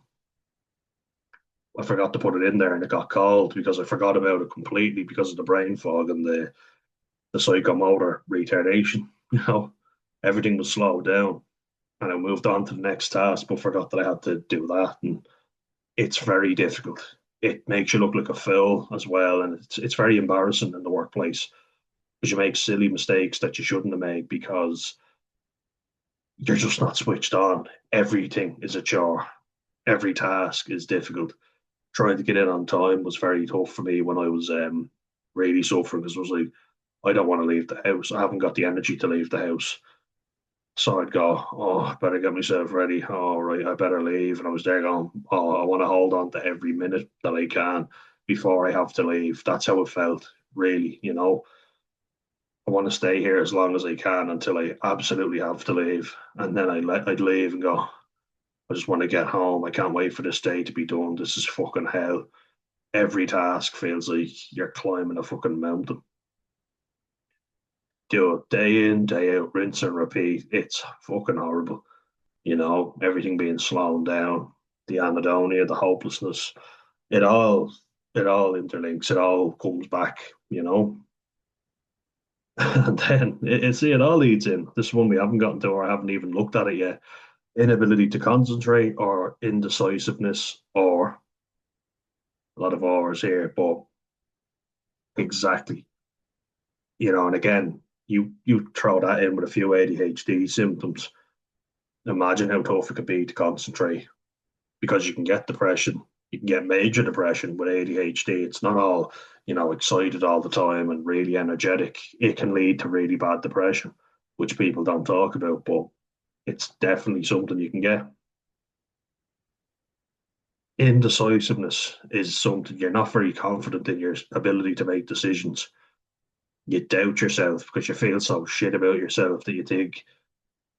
I forgot to put it in there and it got cold because I forgot about it completely because of the brain fog and the psychomotor retardation. You know, everything was slowed down and I moved on to the next task, but forgot that I had to do that. And it's very difficult. It makes you look like a fool as well. And it's very embarrassing in the workplace because you make silly mistakes that you shouldn't have made because you're just not switched on. Everything is a chore. Every task is difficult. Trying to get in on time was very tough for me when I was really suffering because I was like, I don't want to leave the house. I haven't got the energy to leave the house. So I'd go, oh, I better get myself ready. Oh, right, I better leave. And I was there going, oh, I want to hold on to every minute that I can before I have to leave. That's how it felt, really. I want to stay here as long as I can until I absolutely have to leave. And then I'd leave and go, I just want to get home. I can't wait for this day to be done. This is fucking hell. Every task feels like you're climbing a fucking mountain. Do it day in, day out, rinse and repeat. It's fucking horrible. Everything being slowed down, the anhedonia, the hopelessness, it all it all interlinks, it all comes back. And then it all leads in. This one we haven't gotten to or I haven't even looked at it yet. Inability to concentrate or indecisiveness or a lot of hours here, but exactly. And again, you throw that in with a few ADHD symptoms. Imagine how tough it could be to concentrate because you can get depression. You can get major depression with ADHD. It's not all, excited all the time and really energetic. It can lead to really bad depression, which people don't talk about, but it's definitely something you can get. Indecisiveness is something you're not very confident in your ability to make decisions. You doubt yourself because you feel so shit about yourself that you think,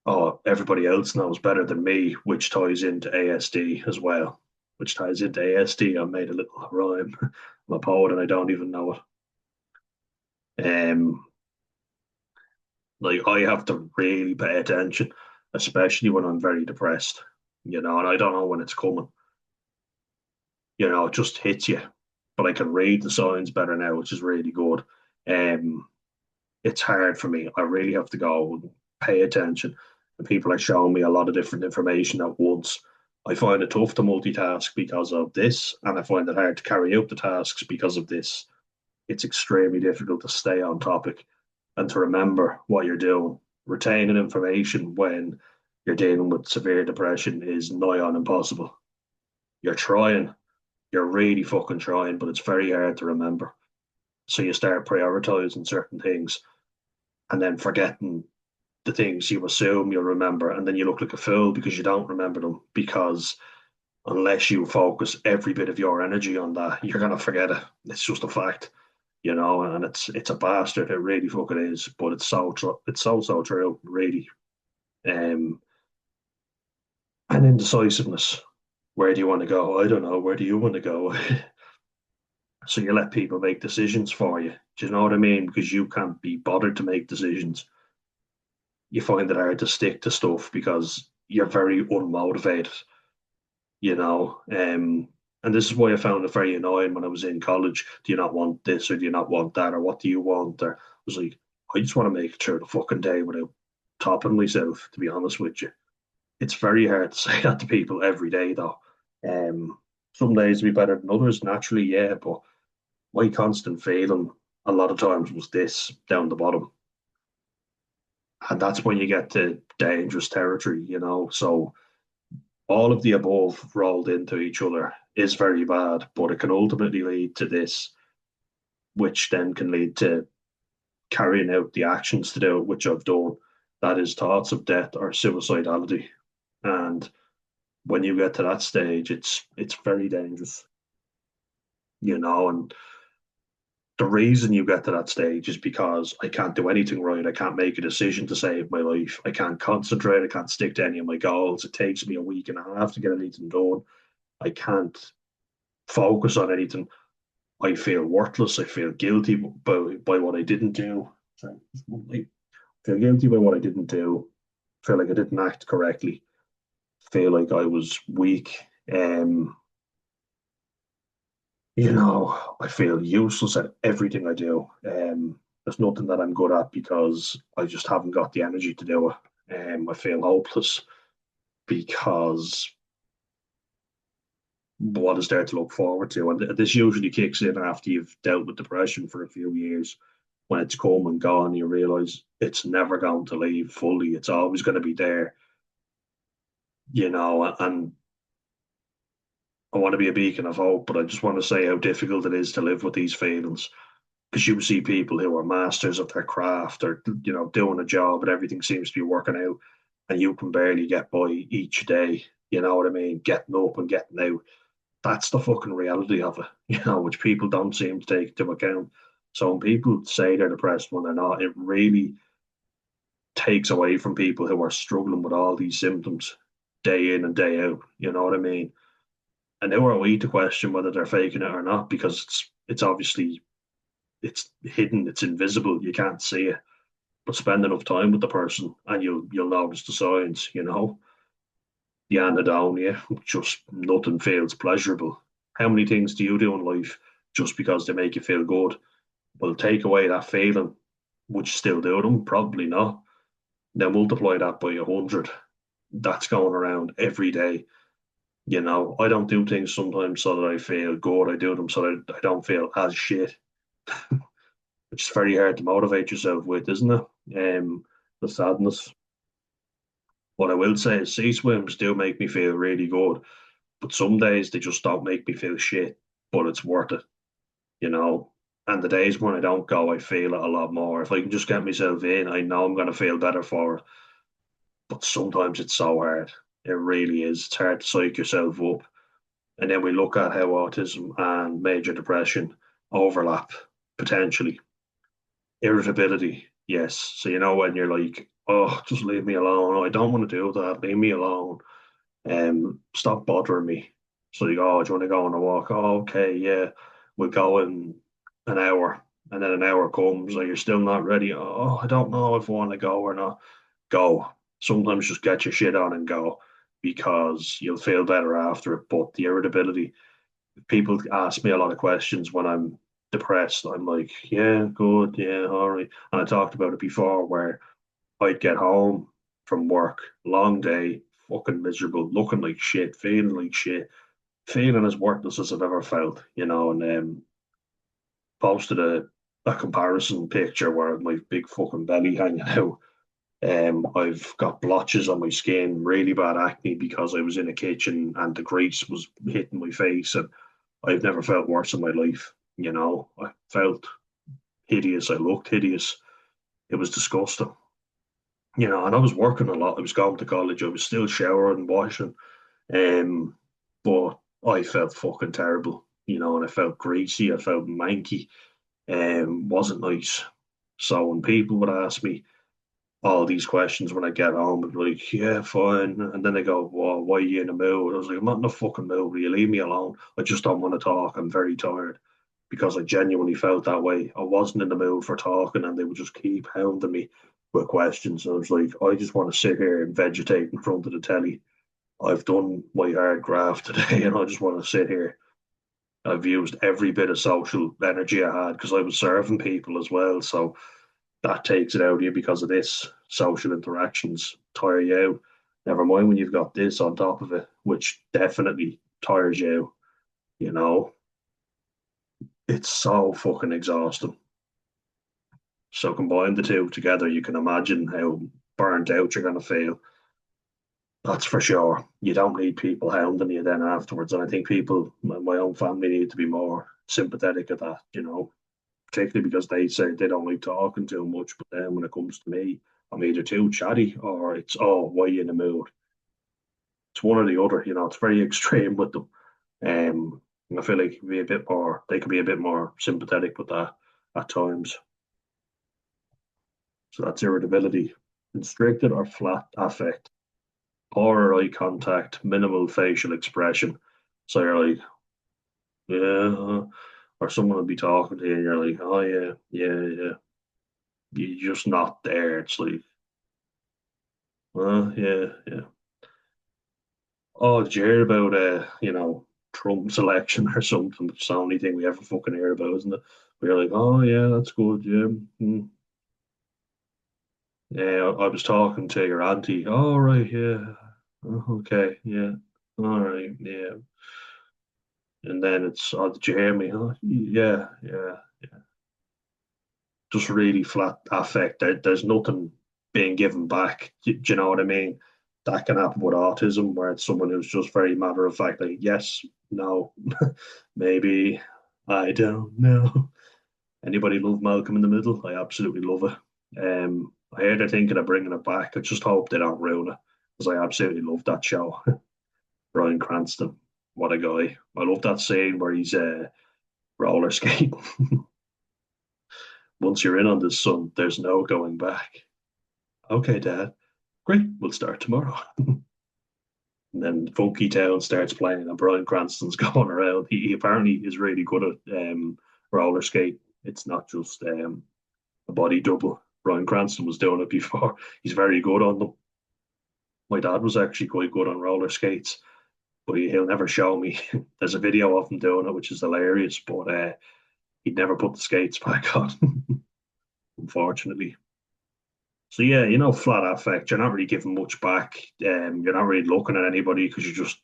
oh, everybody else knows better than me, which ties into ASD as well, which ties into ASD. I made a little rhyme. I'm a poet and I don't even know it. Like I have to really pay attention, especially when I'm very depressed, and I don't know when it's coming. It just hits you. But I can read the signs better now, which is really good. Um, it's hard for me. I really have to go and pay attention. And people are showing me a lot of different information at once. I find it tough to multitask because of this, and I find it hard to carry out the tasks because of this. It's extremely difficult to stay on topic and to remember what you're doing. Retaining information when you're dealing with severe depression is nigh on impossible. You're trying, you're really fucking trying, but it's very hard to remember. So you start prioritizing certain things and then forgetting the things you assume you'll remember, and then you look like a fool because you don't remember them. Because unless you focus every bit of your energy on that, you're gonna forget it. It's just a fact, and it's a bastard. It really fucking is, but it's so true, really. Um, and indecisiveness. Where do you want to go? I don't know. Where do you want to go? So you let people make decisions for you. Do you know what I mean? Because you can't be bothered to make decisions. You find it hard to stick to stuff because you're very unmotivated, you know. And this is why I found it very annoying when I was in college. Do you not want this or do you not want that? Or what do you want? Or I was like, I just want to make it through the fucking day without topping myself, to be honest with you. It's very hard to say that to people every day though. Um some days will be better than others, naturally, yeah, but my constant feeling a lot of times was this down the bottom. And that's when you get to dangerous territory. So all of the above rolled into each other is very bad, but it can ultimately lead to this, which then can lead to carrying out the actions to do it, which I've done. That is thoughts of death or suicidality. And when you get to that stage, it's very dangerous. And the reason you get to that stage is because I can't do anything right. I can't make a decision to save my life. I can't concentrate. I can't stick to any of my goals. It takes me a week and a half to get anything done. I can't focus on anything. I feel worthless. I feel guilty by what I didn't do. I feel guilty by what I didn't do. I feel like I didn't act correctly. I feel like I was weak. I feel useless at everything I do. There's nothing that I'm good at because I just haven't got the energy to do it. I feel hopeless because what is there to look forward to? And this usually kicks in after you've dealt with depression for a few years. When it's come and gone, you realize it's never going to leave fully. It's always going to be there. and I want to be a beacon of hope, but I just want to say how difficult it is to live with these feelings. Because you see people who are masters of their craft or, doing a job and everything seems to be working out, and you can barely get by each day. You know what I mean? Getting up and getting out. That's the fucking reality of it, which people don't seem to take into account. So when people say they're depressed when they're not, it really takes away from people who are struggling with all these symptoms day in and day out. You know what I mean? And who are we to question whether they're faking it or not? Because it's obviously it's hidden, it's invisible, you can't see it. But spend enough time with the person and you'll notice the signs. The anhedonia, just nothing feels pleasurable. How many things do you do in life just because they make you feel good? Well, take away that feeling. Would you still do them? Probably not. Now multiply that by 100. That's going around every day. I don't do things sometimes so that I feel good. I do them so that I don't feel as shit, which is very hard to motivate yourself with, isn't it? The sadness. What I will say is sea swims do make me feel really good, but some days they just don't make me feel shit, but it's worth it, you know. And the days when I don't go, I feel it a lot more. If I can just get myself in, I know I'm going to feel better for it. But sometimes it's so hard. It really is. It's hard to psych yourself up. And then we look at how autism and major depression overlap potentially. Irritability, yes. So when you're like, oh, just leave me alone. I don't want to do that. Leave me alone. Stop bothering me. So you go, oh, do you want to go on a walk? Oh, okay, yeah. We'll go in an hour. And then an hour comes, and you're still not ready. Oh, I don't know if I want to go or not. Go. Sometimes just get your shit on and go because you'll feel better after it. But the irritability, people ask me a lot of questions when I'm depressed. I'm like, yeah, good, yeah, all right. And I talked about it before where I'd get home from work, long day, fucking miserable, looking like shit, feeling like shit, feeling as worthless as I've ever felt, and posted a comparison picture where my big fucking belly hanging out. I've got blotches on my skin, really bad acne because I was in a kitchen and the grease was hitting my face, and I've never felt worse in my life. I felt hideous. I looked hideous. It was disgusting. And I was working a lot. I was going to college. I was still showering, washing. Um, but I felt fucking terrible. And I felt greasy. I felt manky. Wasn't nice. So when people would ask me all these questions when I get home, I'd be like, yeah, fine. And then they go, well, why are you in a mood? I was like, I'm not in a fucking mood. Will you leave me alone? I just don't want to talk. I'm very tired because I genuinely felt that way. I wasn't in the mood for talking, and they would just keep hounding me with questions. And I was like, I just want to sit here and vegetate in front of the telly. I've done my hard graft today, and I just want to sit here. I've used every bit of social energy I had because I was serving people as well. So that takes it out of you because of this. Social interactions tire you out. Never mind when you've got this on top of it, which definitely tires you out. You know, it's so fucking exhausting. So combine the two together, you can imagine how burnt out you're going to feel. That's for sure. You don't need people hounding you then afterwards. And I think people, my own family, need to be more sympathetic of that, particularly because they say they don't like talking too much. But then when it comes to me, I'm either too chatty or it's, oh, why are you in the mood? It's one or the other, it's very extreme with them. And I feel like they could be a bit more sympathetic with that at times. So that's irritability. Constricted or flat affect, poor eye contact, minimal facial expression. So you're like, yeah, or someone will be talking to you and you're like, oh, yeah, yeah, yeah. You're just not there. It's like, yeah, yeah. Oh, did you hear about Trump's election or something? It's the only thing we ever fucking hear about, isn't it? We're like, oh yeah, that's good, yeah. Yeah, I was talking to your auntie. Oh right, yeah. Oh, okay, yeah. All right, yeah. And then it's, oh, did you hear me? Oh, yeah, yeah. Just really flat affect. There's nothing being given back. Do you know what I mean? that can happen with autism, where it's someone who's just very matter of fact, like yes, no, maybe, I don't know. Anybody love Malcolm in the Middle? I absolutely love it. I heard they're thinking of bringing it back. I just hope they don't ruin it because I absolutely love that show. Bryan Cranston, what a guy! I love that scene where he's roller skating. Once you're in on this, son, there's no going back. Okay, Dad. Great. We'll start tomorrow. And then Funky Town starts playing, and Bryan Cranston's going around. He apparently is really good at roller skate. It's not just a body double. Bryan Cranston was doing it before. He's very good on them. My dad was actually quite good on roller skates, but he'll never show me. There's a video of him doing it, which is hilarious, but he'd never put the skates back on, unfortunately. So yeah, flat affect. You're not really giving much back. You're not really looking at anybody because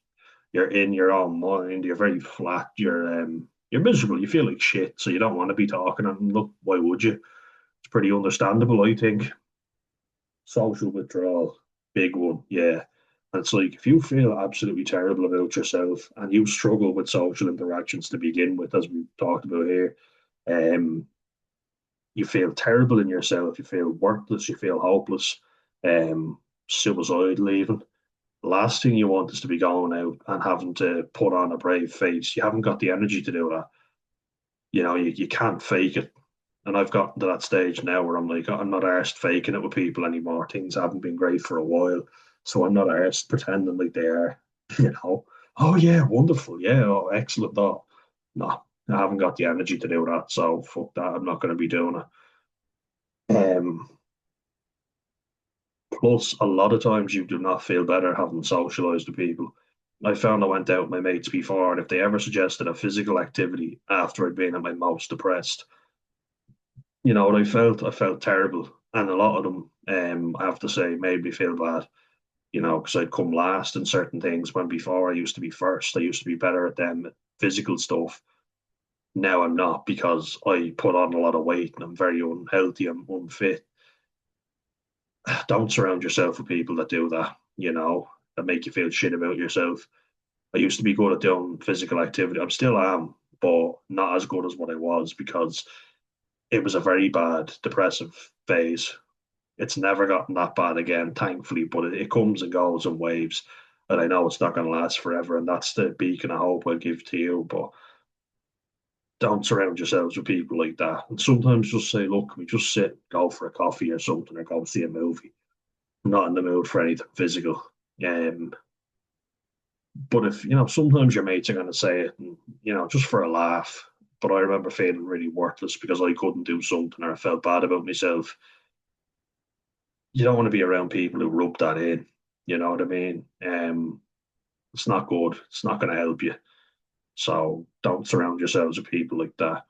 you're in your own mind. You're very flat. You're miserable. You feel like shit. So you don't want to be talking. And look, why would you? It's pretty understandable, I think. Social withdrawal, big one. Yeah. And it's like if you feel absolutely terrible about yourself and you struggle with social interactions to begin with, as we talked about here, um, you feel terrible in yourself, you feel worthless, you feel hopeless, suicidal even. The last thing you want is to be going out and having to put on a brave face. You haven't got the energy to do that. You can't fake it. And I've gotten to that stage now where I'm like, I'm not arsed faking it with people anymore. Things haven't been great for a while. So I'm not arsed pretending like they are, you know. Oh yeah, wonderful. Yeah, oh excellent. Oh, no, I haven't got the energy to do that. So fuck that. I'm not going to be doing it. Plus, a lot of times you do not feel better having socialized with people. I found I went out with my mates before, and if they ever suggested a physical activity after I'd been at my most depressed, you know what I felt? I felt terrible. And a lot of them, I have to say, made me feel bad, because I'd come last in certain things when before I used to be first. I used to be better at them physical stuff. Now I'm not because I put on a lot of weight and I'm very unhealthy, I'm unfit. Don't surround yourself with people that do that, that make you feel shit about yourself. I used to be good at doing physical activity. I still am, but not as good as what I was because it was a very bad depressive phase. It's never gotten that bad again, thankfully, but it comes and goes in waves. And I know it's not going to last forever. And that's the beacon of hope I'll give to you. But don't surround yourselves with people like that. And sometimes just say, look, can we just sit, go for a coffee or something, or go see a movie? I'm not in the mood for anything physical. Um, but if, sometimes your mates are going to say it, and, just for a laugh. But I remember feeling really worthless because I couldn't do something or I felt bad about myself. You don't want to be around people who rub that in. You know what I mean? It's not good. It's not going to help you. So don't surround yourselves with people like that.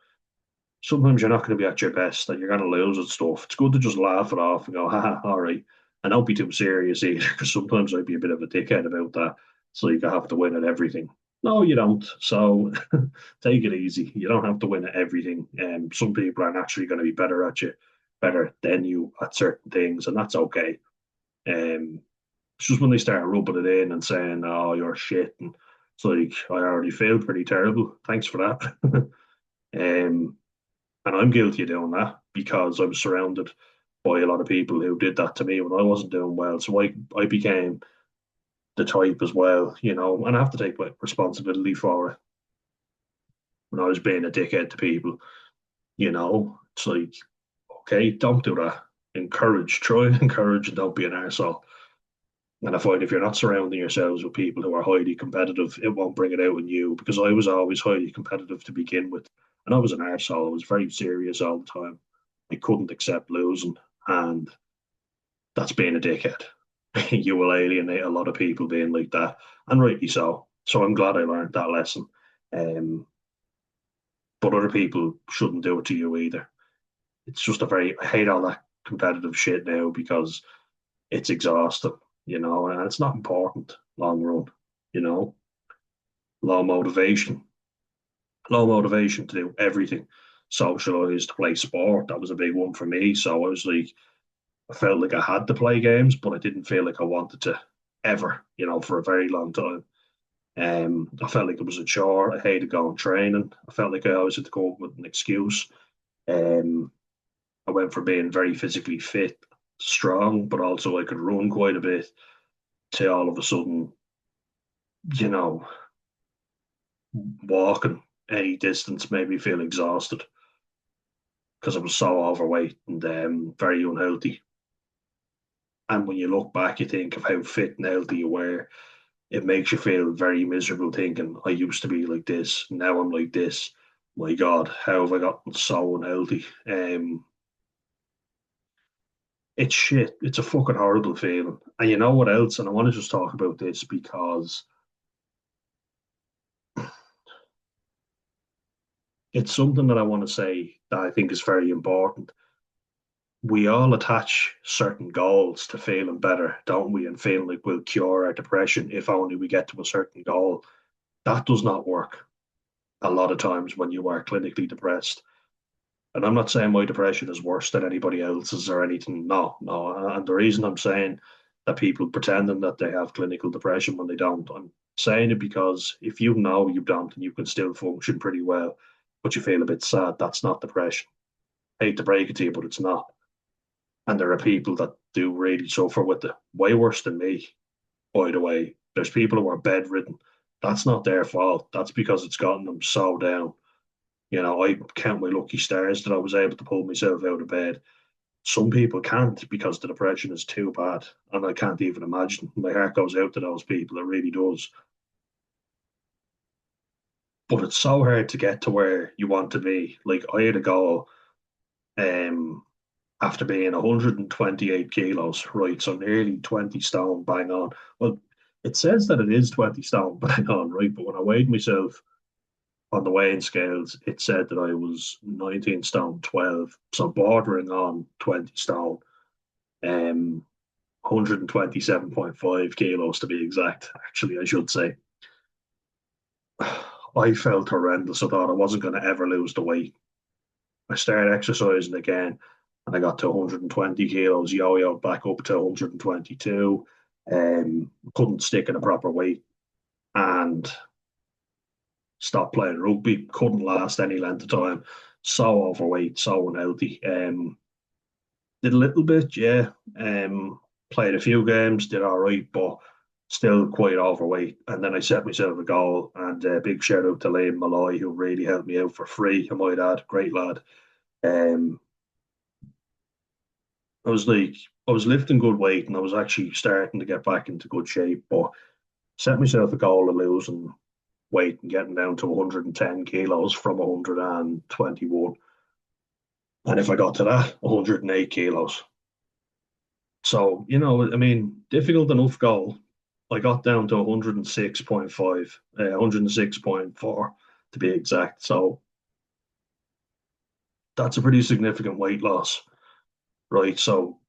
Sometimes you're not going to be at your best and you're going to lose and stuff. It's good to just laugh it off and go, haha, all right. And don't be too serious either, because sometimes I'd be a bit of a dickhead about that. So you have to win at everything. No, you don't. So take it easy. You don't have to win at everything. Some people are naturally going to be better at you, better than you at certain things, and that's okay. Um, it's just when they start rubbing it in and saying, "Oh, you're shit," and it's like I already feel pretty terrible. Thanks for that. um, and I'm guilty of doing that because I was surrounded by a lot of people who did that to me when I wasn't doing well. So I became the type as well, and I have to take responsibility for it. When I was being a dickhead to people, it's like, okay, don't do that. Try and encourage, and don't be an arsehole. And I find if you're not surrounding yourselves with people who are highly competitive, it won't bring it out in you because I was always highly competitive to begin with. And I was an arsehole. I was very serious all the time. I couldn't accept losing. And that's being a dickhead. You will alienate a lot of people being like that. And rightly so. So I'm glad I learned that lesson. Um, but other people shouldn't do it to you either. It's just I hate all that competitive shit now because it's exhausting, and it's not important long run, you know. Low motivation, low motivation to do everything. Socialize, to play sport, that was a big one for me. So I was like, I felt like I had to play games, but I didn't feel like I wanted to. ever, for a very long time. I felt like it was a chore. I hated going training. I felt like I always had to go up with an excuse. Um, I went from being very physically fit, strong, but also I could run quite a bit to all of a sudden, you know, walking any distance made me feel exhausted because I was so overweight and very unhealthy. And when you look back, you think of how fit and healthy you were. It makes you feel very miserable thinking, I used to be like this, now I'm like this. My God, how have I gotten so unhealthy? It's shit. It's a fucking horrible feeling. And you know what else? And I want to just talk about this because it's something that I want to say that I think is very important. We all attach certain goals to feeling better, don't we? And feeling like we'll cure our depression if only we get to a certain goal. That does not work a lot of times when you are clinically depressed. And I'm not saying my depression is worse than anybody else's or anything. No, no. And the reason I'm saying that people pretending that they have clinical depression when they don't, I'm saying it because if you know you don't and you can still function pretty well, but you feel a bit sad, that's not depression. I hate to break it to you, but it's not. And there are people that do really suffer with it, way worse than me, by the way. There's people who are bedridden. That's not their fault. That's because it's gotten them so down. I count my lucky stars that I was able to pull myself out of bed. Some people can't because the depression is too bad. And I can't even imagine. My heart goes out to those people. It really does. But it's so hard to get to where you want to be. Like I had a goal um, after being 128 kilos, right? So nearly 20 stone bang on. Well, it says that it is 20 stone bang on, right? But when I weighed myself on the weighing scales, it said that I was 19 stone 12, so bordering on 20 stone, 127.5 kilos to be exact, actually, I should say. I felt horrendous. I thought I wasn't going to ever lose the weight. I started exercising again and I got to 120 kilos, yo yo back up to 122. Couldn't stick in a proper weight and stopped playing rugby. Couldn't last any length of time. So overweight, so unhealthy. Did a little bit, yeah. Played a few games, did all right, but still quite overweight. And then I set myself a goal, and big shout out to Liam Malloy, who really helped me out for free. I might add, great lad. Um, I was like, I was lifting good weight, and I was actually starting to get back into good shape, but set myself a goal of losing weight and getting down to 110 kilos from 121. And if I got to that, 108 kilos. So, I mean, difficult enough goal. I got down to 106.5, 106.4 to be exact. So that's a pretty significant weight loss, right? So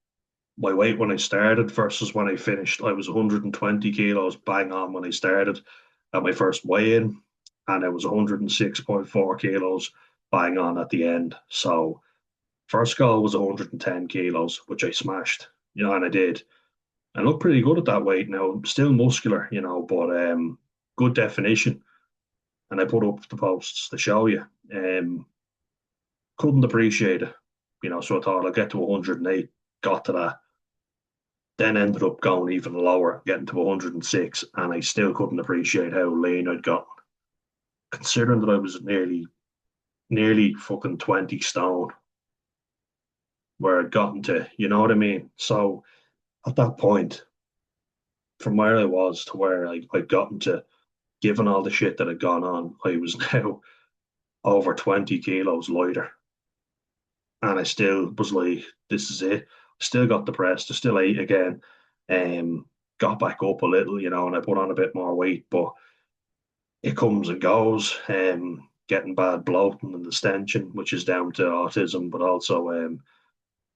my weight when I started versus when I finished, I was 120 kilos bang on when I started at my first weigh-in, and I was 106.4 kilos bang on at the end. So first goal was 110 kilos, which I smashed, and I did. I look pretty good at that weight now. Still muscular, but good definition. And I put up the posts to show you. Couldn't appreciate it, So I thought I'll get to 108. Got to that. Then ended up going even lower, getting to 106, and I still couldn't appreciate how lean I'd got, considering that I was nearly fucking 20 stone where I'd gotten to. You know what I mean? So at that point, from where I was to where I'd gotten to, given all the shit that had gone on, I was now over 20 kilos lighter. And I still was like, this is it. I still got depressed. I still ate again. Got back up a little, and I put on a bit more weight, but it comes and goes. Getting bad bloating and distension, which is down to autism, but also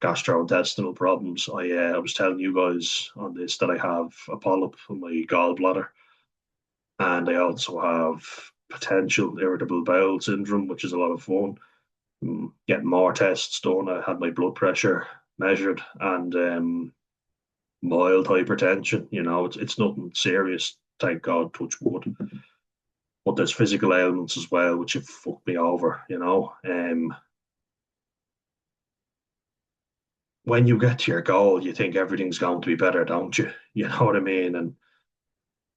gastrointestinal problems. I was telling you guys on this that I have a polyp in my gallbladder, and I also have potential irritable bowel syndrome, which is a lot of fun. Getting more tests done. I had my blood pressure measured, and mild hypertension. It's nothing serious, thank God, touch wood. But there's physical ailments as well, which have fucked me over. When you get to your goal, you think everything's going to be better, don't you? You know what I mean? And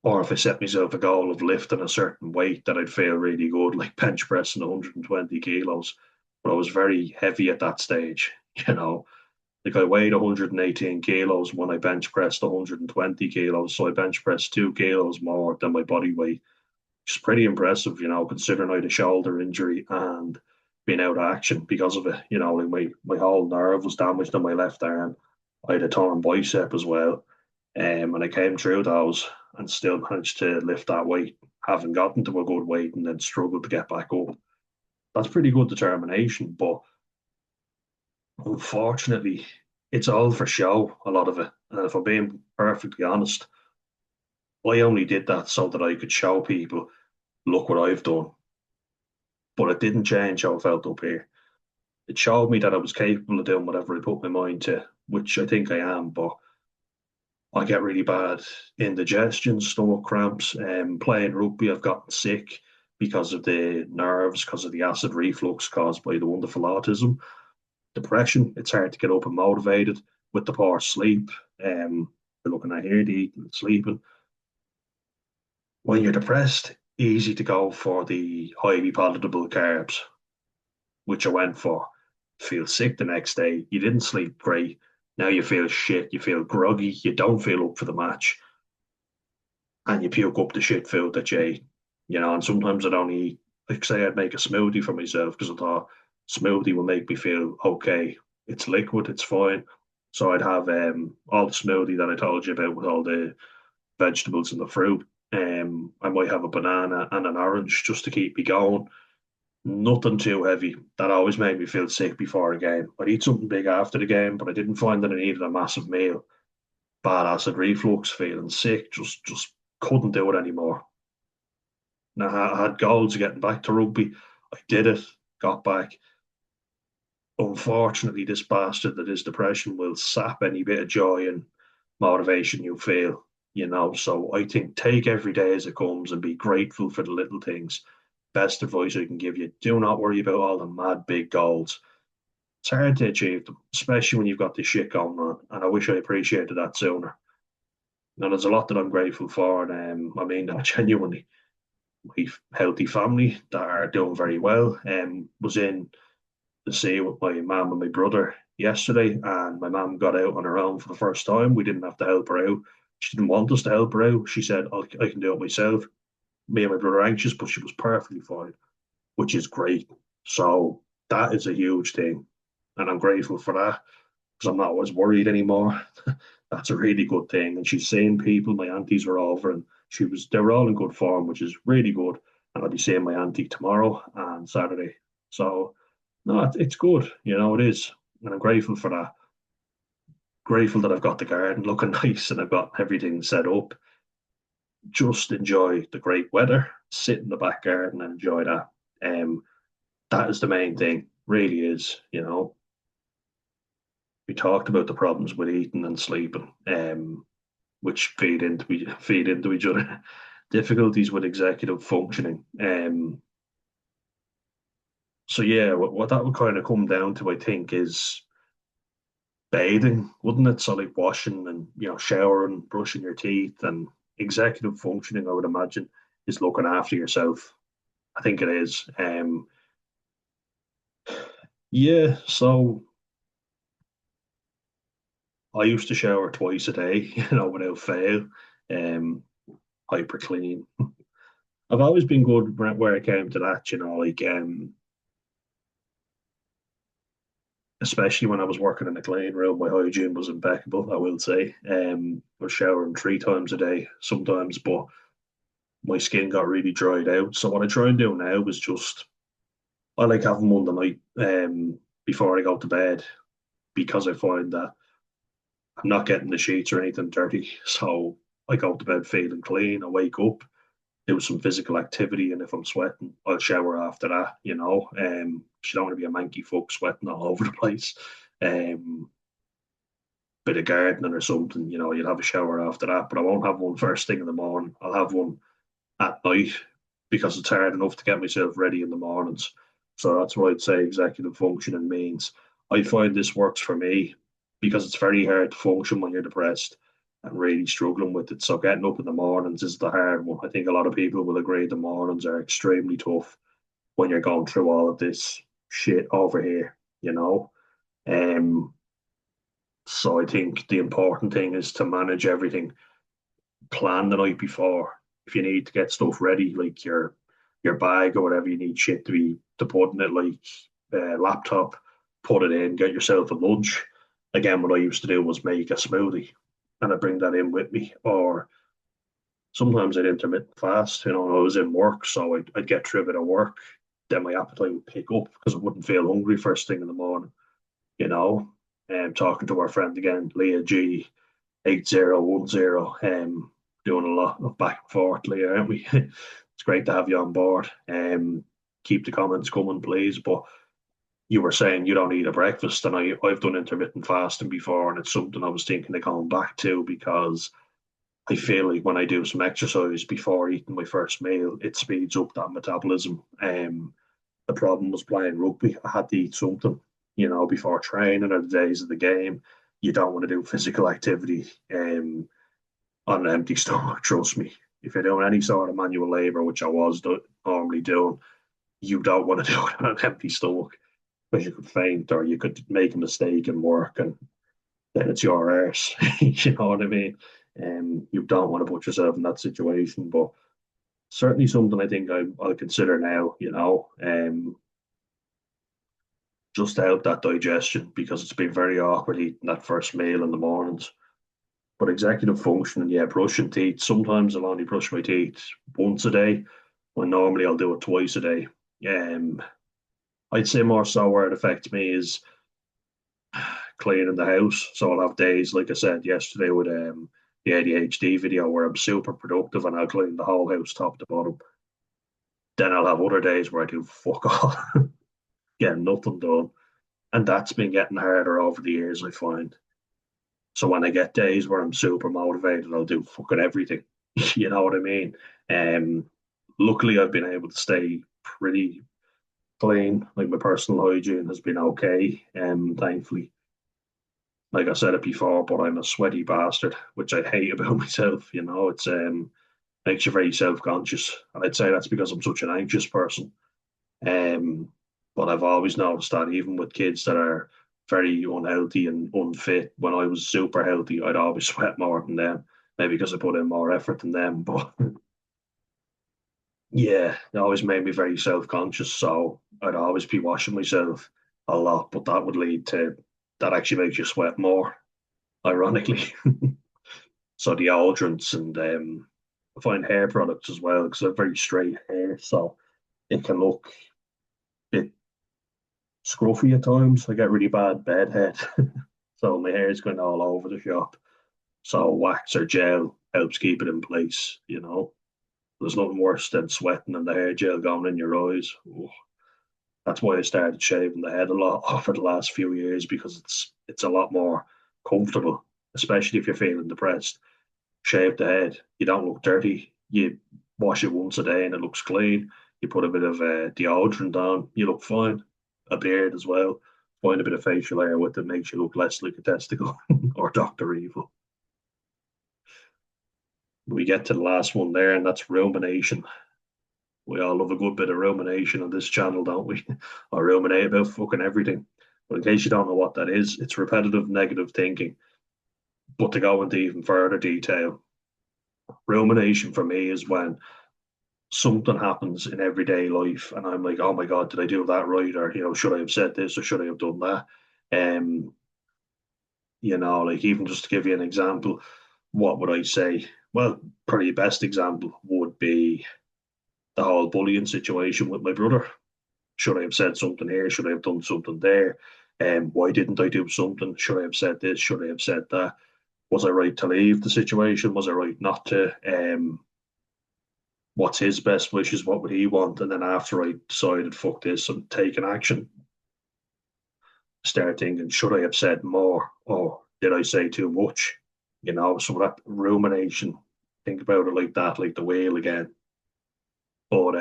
or if I set myself a goal of lifting a certain weight that I'd feel really good, like bench pressing 120 kilos. But I was very heavy at that stage, you know. Like I weighed 118 kilos when I bench pressed 120 kilos. So I bench pressed 2 kilos more than my body weight. Which is pretty impressive, considering I had a shoulder injury and being out of action because of it. Like my whole nerve was damaged on my left arm. I had a torn bicep as well. And I came through those and still managed to lift that weight, having gotten to a good weight and then struggled to get back up. That's pretty good determination, but unfortunately, it's all for show, a lot of it. And if I'm being perfectly honest, I only did that so that I could show people, look what I've done. But it didn't change how I felt up here. It showed me that I was capable of doing whatever I put my mind to, which I think I am, but I get really bad indigestion, stomach cramps. Playing rugby, I've gotten sick because of the nerves, because of the acid reflux caused by the wonderful autism. Depression, it's hard to get up and motivated with the poor sleep. You're looking at here, the eating and sleeping. When you're depressed, easy to go for the highly palatable carbs, which I went for. Feel sick the next day. You didn't sleep great. Now you feel shit. You feel groggy. You don't feel up for the match. And you puke up the shit food that you ate. And sometimes I'd only eat, like say I'd make a smoothie for myself because I thought smoothie will make me feel okay. It's liquid, it's fine. So I'd have all the smoothie that I told you about with all the vegetables and the fruit. I might have a banana and an orange just to keep me going. Nothing too heavy. That always made me feel sick before a game. I'd eat something big after the game, but I didn't find that I needed a massive meal. Bad acid reflux, feeling sick, just couldn't do it anymore. Now I had goals of getting back to rugby. I did it, got back. Unfortunately, this bastard that is depression will sap any bit of joy and motivation you feel. So I think take every day as it comes and be grateful for the little things. Best advice I can give you. Do not worry about all the mad big goals. It's hard to achieve them, especially when you've got this shit going on. And I wish I appreciated that sooner. Now, there's a lot that I'm grateful for. And I mean that genuinely. My healthy family that are doing very well. Was in the sea with my mum and my brother yesterday, and my mum got out on her own for the first time. We didn't have to help her out. She didn't want us to help her out. She said, I can do it myself. Me and my brother are anxious, but she was perfectly fine, which is great. So that is a huge thing. And I'm grateful for that because I'm not always worried anymore. That's a really good thing. And she's seeing people. My aunties were over and they were all in good form, which is really good. And I'll be seeing my auntie tomorrow and Saturday. So no, it's good. It is. And I'm grateful for that. Grateful that I've got the garden looking nice and I've got everything set up. Just enjoy the great weather, sit in the back garden and enjoy that. That is the main thing, really is. We talked about the problems with eating and sleeping, which feed into each other. Difficulties with executive functioning. So yeah, what that would kind of come down to, I think, is bathing, wouldn't it? So like washing and showering, brushing your teeth, and executive functioning. I would imagine is looking after yourself. I think it is. Yeah. So I used to shower twice a day, without fail. Um, Hyper clean. I've always been good where it came to that. Especially when I was working in the clean room, my hygiene was impeccable, I will say. I was showering 3 times a day sometimes, but my skin got really dried out. So what I try and do now is I like having one the night before I go to bed because I find that I'm not getting the sheets or anything dirty. So I go to bed feeling clean. I wake up, do some physical activity, and if I'm sweating, I'll shower after that. You don't want to be a manky fuck sweating all over the place. Um, bit of gardening or something, you'll have a shower after that. But I won't have one first thing in the morning. I'll have one at night because it's hard enough to get myself ready in the mornings. So that's what I'd say executive functioning means. I find this works for me because it's very hard to function when you're depressed and really struggling with it. So getting up in the mornings is the hard one. I think a lot of people will agree the mornings are extremely tough when you're going through all of this shit over here, you know. Um, so I think the important thing is to manage everything, plan the night before. If you need to get stuff ready, like your bag or whatever you need shit to put in it, like laptop, put it in, get yourself a lunch. Again, what I used to do was make a smoothie and I bring that in with me. Or sometimes I'd intermittent fast, I was in work, so I'd get through a bit of work. Then my appetite would pick up because I wouldn't feel hungry first thing in the morning, you know. And talking to our friend again, Leah G, 8010, doing a lot of back and forth, Leah, aren't we? It's great to have you on board. Keep the comments coming, please. But you were saying you don't eat a breakfast, and I've done intermittent fasting before, and it's something I was thinking of going back to because I feel like when I do some exercise before eating my first meal, it speeds up that metabolism. The problem was playing rugby. I had to eat something, before training or the days of the game. You don't want to do physical activity on an empty stomach, trust me. If you're doing any sort of manual labor, which I was normally doing, you don't want to do it on an empty stomach because you could faint or you could make a mistake in work and then it's your arse. You know what I mean? You don't want to put yourself in that situation, but certainly something I think I'll consider now, just to help that digestion because it's been very awkward eating that first meal in the mornings. But executive functioning, yeah, brushing teeth. Sometimes I'll only brush my teeth once a day, when normally I'll do it twice a day. Um, I'd say more so where it affects me is cleaning the house. So I'll have days, like I said yesterday with the ADHD video, where I'm super productive and I'll clean the whole house top to bottom. Then I'll have other days where I do fuck all, get nothing done. And that's been getting harder over the years, I find. So when I get days where I'm super motivated, I'll do fucking everything. You know what I mean? Um, Luckily, I've been able to stay pretty clean. Like my personal hygiene has been okay, thankfully. Like I said it before, but I'm a sweaty bastard, which I hate about myself. It's makes you very self conscious, and I'd say that's because I'm such an anxious person. Um, but I've always noticed that even with kids that are very unhealthy and unfit, when I was super healthy, I'd always sweat more than them. Maybe because I put in more effort than them. But yeah, it always made me very self conscious. So I'd always be washing myself a lot, but that would lead to that actually makes you sweat more, ironically. So deodorants and I find hair products as well because I have very straight hair, so it can look a bit scruffy at times. I get really bad bedhead, so my hair is going all over the shop. So wax or gel helps keep it in place. There's nothing worse than sweating and the hair gel going in your eyes. Ugh. That's why I started shaving the head a lot over the last few years because it's a lot more comfortable, especially if you're feeling depressed. Shave the head, you don't look dirty. You wash it once a day and it looks clean. You put a bit of deodorant on, you look fine. A beard as well. Find a bit of facial hair with it makes you look less like a testicle or Doctor Evil. We get to the last one there, and that's rumination. We all love a good bit of rumination on this channel, don't we? I ruminate about fucking everything. But in case you don't know what that is, it's repetitive negative thinking. But to go into even further detail, rumination for me is when something happens in everyday life and I'm like, oh my God, did I do that right? Or, should I have said this or should I have done that? Um, like even just to give you an example, what would I say? Well, probably the best example would be the whole bullying situation with my brother. Should I have said something here? Should I have done something there? Why didn't I do something? Should I have said this? Should I have said that? Was I right to leave the situation? Was I right not to? What's his best wishes? What would he want? And then after I decided, fuck this, and taking action, start thinking, should I have said more? Or did I say too much? So that rumination, think about it like that, like the wheel again. But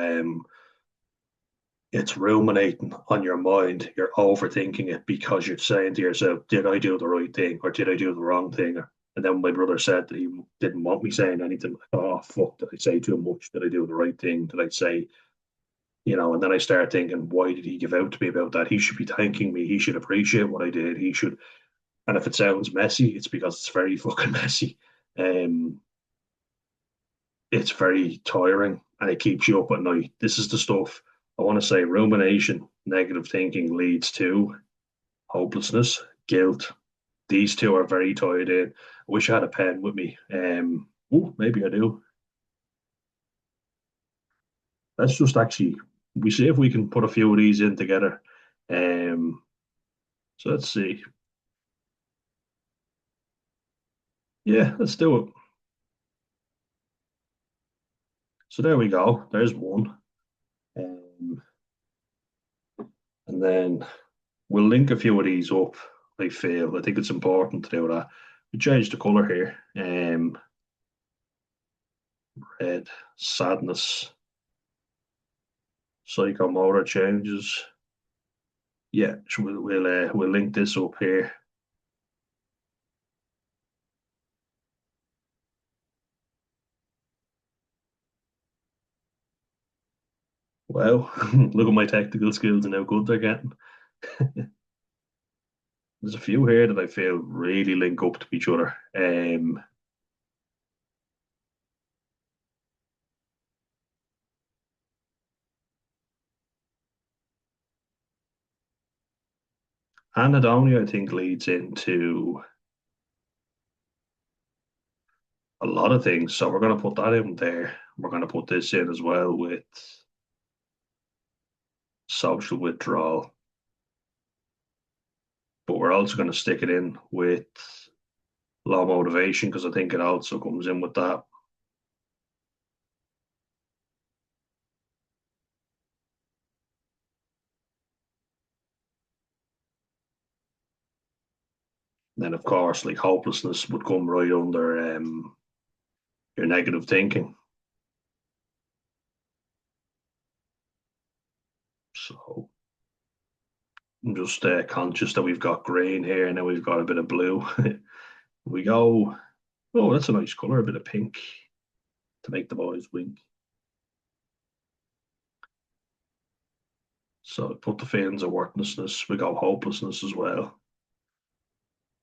it's ruminating on your mind. You're overthinking it because you're saying to yourself, did I do the right thing or did I do the wrong thing? And then my brother said that he didn't want me saying anything. Oh, fuck, did I say too much? Did I do the right thing? Did I say, and then I start thinking, why did he give out to me about that? He should be thanking me. He should appreciate what I did. He should. And if it sounds messy, it's because it's very fucking messy. Um, it's very tiring and it keeps you up at night. This is the stuff I want to say rumination, negative thinking leads to hopelessness, guilt. These two are very tied in. I wish I had a pen with me. Maybe I do. Let's just actually we see if we can put a few of these in together. Um, so let's see. Yeah, let's do it. So there we go. There's one. Um, and then we'll link a few of these up. I think it's important to do that. We change the color here. Red, sadness, psychomotor changes. Yeah, so we'll link this up here. Well, look at my technical skills and how good they're getting. There's a few here that I feel really link up to each other. Anhedonia, I think, leads into a lot of things. So we're going to put that in there. We're going to put this in as well with social withdrawal. But we're also going to stick it in with low motivation because I think it also comes in with that. And then, of course, like hopelessness would come right under your negative thinking. So I'm just conscious that we've got green here and then we've got a bit of blue. We go, oh, that's a nice color, a bit of pink to make the boys wink. So put the feelings of worthlessness. We go hopelessness as well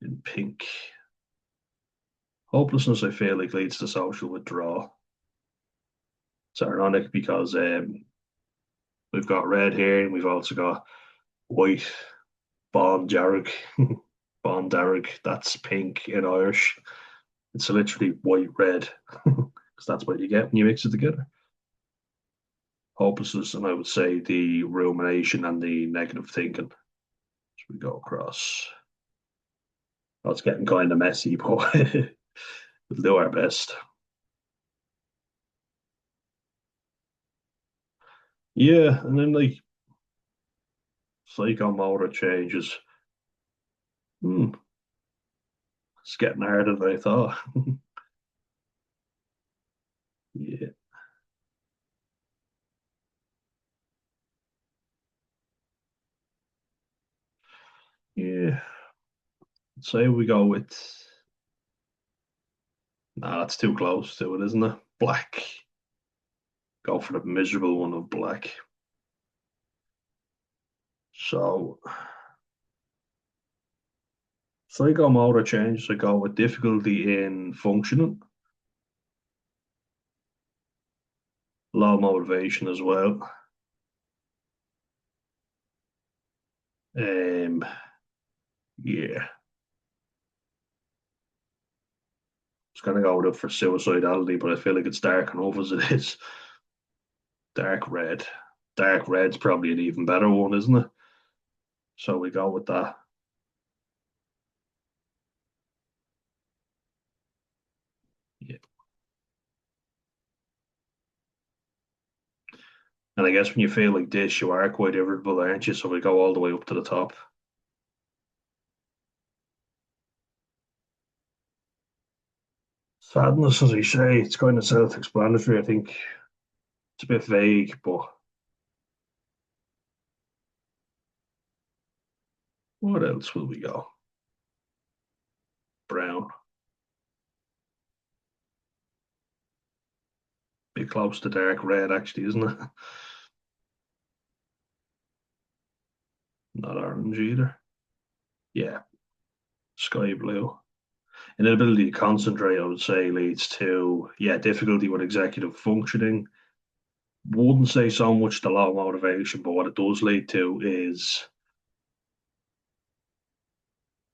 in pink. Hopelessness, I feel like, leads to social withdrawal. It's ironic because we've got red here and we've also got white. Bon Jarrig. Bon Darrig. That's pink in Irish. It's literally white red because that's what you get when you mix it together. Hopelessness, and I would say the rumination and the negative thinking. So we go across. Oh, it's getting kind of messy, but we'll do our best. Yeah, and then like psychomotor changes. Hmm, it's getting harder than I thought. Yeah, yeah. Say we go with. Nah, that's too close to it, isn't it? Black. Go for the miserable one of black. So psychomotor changes. I go with difficulty in functioning, low motivation as well. Um, yeah, it's gonna go with it for suicidality, but I feel like it's dark enough as it is. Dark red. Dark red's probably an even better one, isn't it? So we go with that. Yeah. And I guess when you feel like this, you are quite irritable, aren't you? So we go all the way up to the top. Sadness, as I say, it's kind of self-explanatory. I think it's a bit vague, but what else will we go? Brown. Bit close to dark red, actually, isn't it? Not orange either. Yeah, sky blue. Inability to concentrate, I would say, leads to, yeah, difficulty with executive functioning. Wouldn't say so much the low motivation, but what it does lead to is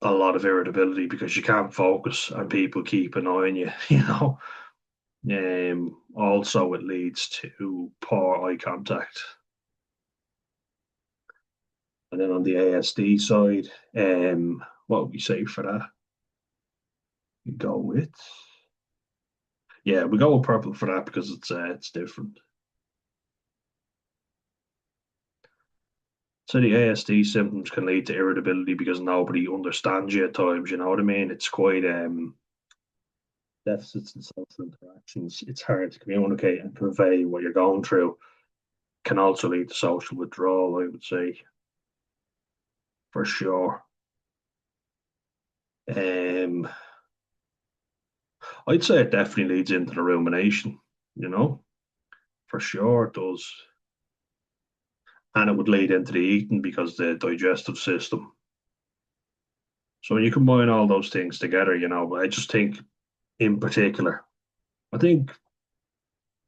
a lot of irritability because you can't focus and people keep annoying you, you know. Also, it leads to poor eye contact. And then on the ASD side, what would we say for that? We go with, yeah, we go with purple for that because it's different. So the ASD symptoms can lead to irritability because nobody understands you at times. You know what I mean? It's quite deficits in social interactions. It's hard to communicate and convey what you're going through. Can also lead to social withdrawal, I would say, for sure. Um, I'd say it definitely leads into the rumination, you know, for sure it does. And it would lead into the eating because the digestive system. So when you combine all those things together, I just think in particular, I think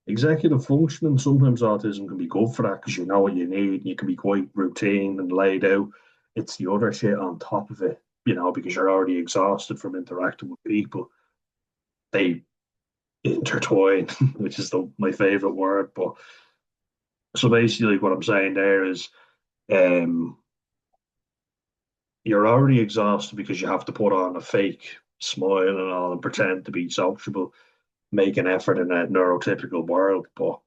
executive functioning, sometimes autism can be good for that because you know what you need and you can be quite routine and laid out. It's the other shit on top of it, because you're already exhausted from interacting with people. They intertwine, which is my favorite word. But so basically, what I'm saying there is, um, you're already exhausted because you have to put on a fake smile and all and pretend to be sociable, make an effort in a neurotypical world. But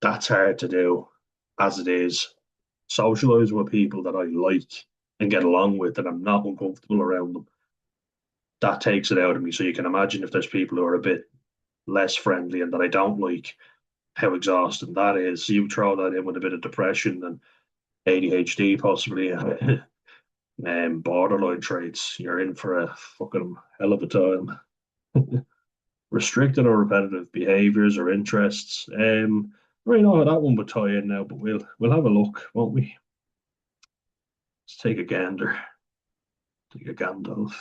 that's hard to do as it is. Socialize with people that I like and get along with, and I'm not uncomfortable around them. That takes it out of me. So you can imagine if there's people who are a bit less friendly and that I don't like, how exhausting that is. So you throw that in with a bit of depression and ADHD, possibly, and borderline traits, you're in for a fucking hell of a time. Restricted or repetitive behaviors or interests. I don't know how that one would tie in now, but we'll have a look, won't we? Let's take a gander. Take a Gandalf.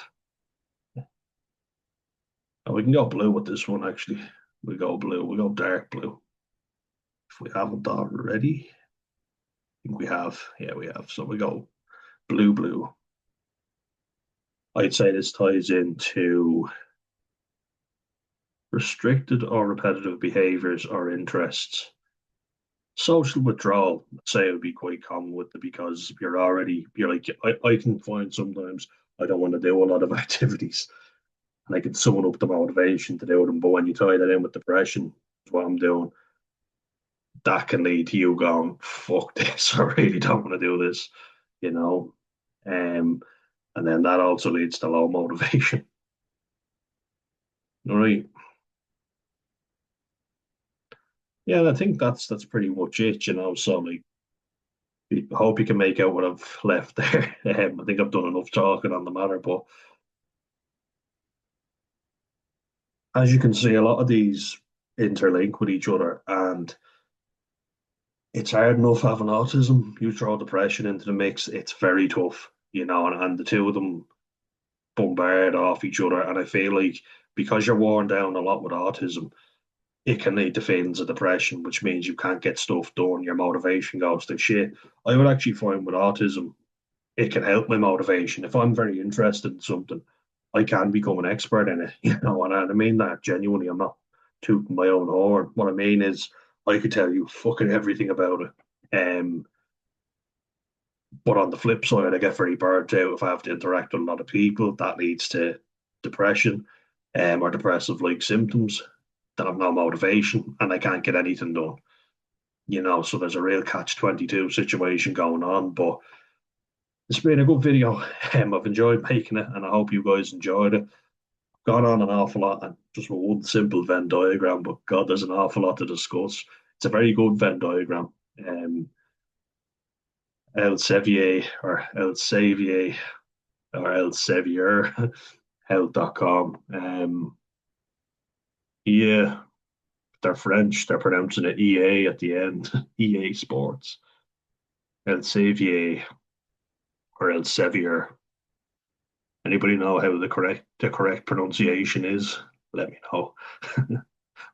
Oh, we can go blue with this one, actually. We go blue. We go dark blue. If we haven't already, I think we have. Yeah, we have. So we go blue, blue. I'd say this ties into restricted or repetitive behaviors or interests. Social withdrawal, I'd say it would be quite common with it because you're like, I can find sometimes I don't want to do a lot of activities and I can summon up the motivation to do them. But when you tie that in with depression, what I'm doing, that can lead to you going, fuck this, I really don't want to do this, you know. Um, and then that also leads to low motivation. All right. Yeah, and I think that's pretty much it. So like I hope you can make out what I've left there. I think I've done enough talking on the matter, but as you can see, a lot of these interlink with each other, and it's hard enough having autism. You throw depression into the mix, it's very tough, and the two of them bombard off each other. And I feel like because you're worn down a lot with autism, it can lead to feelings of depression, which means you can't get stuff done. Your motivation goes to shit. I would actually find with autism, it can help my motivation. If I'm very interested in something, I can become an expert in it, and I mean that genuinely. I'm not tooting my own horn. What I mean is, I could tell you fucking everything about it. But on the flip side, I get very burnt out if I have to interact with a lot of people. That leads to depression, or depressive like symptoms. Then I've no motivation and I can't get anything done. So there's a real catch-22 situation going on. But it's been a good video. I've enjoyed making it, and I hope you guys enjoyed it. gone on an awful lot and just with one simple Venn diagram, but God, there's an awful lot to discuss. It's a very good Venn diagram. Um, El Sevier or El Savier or El Sevier health.com. Yeah, they're French. They're pronouncing it EA at the end. EA Sports. El Savier or El Sevier. Anybody know how the correct pronunciation is? Let me know.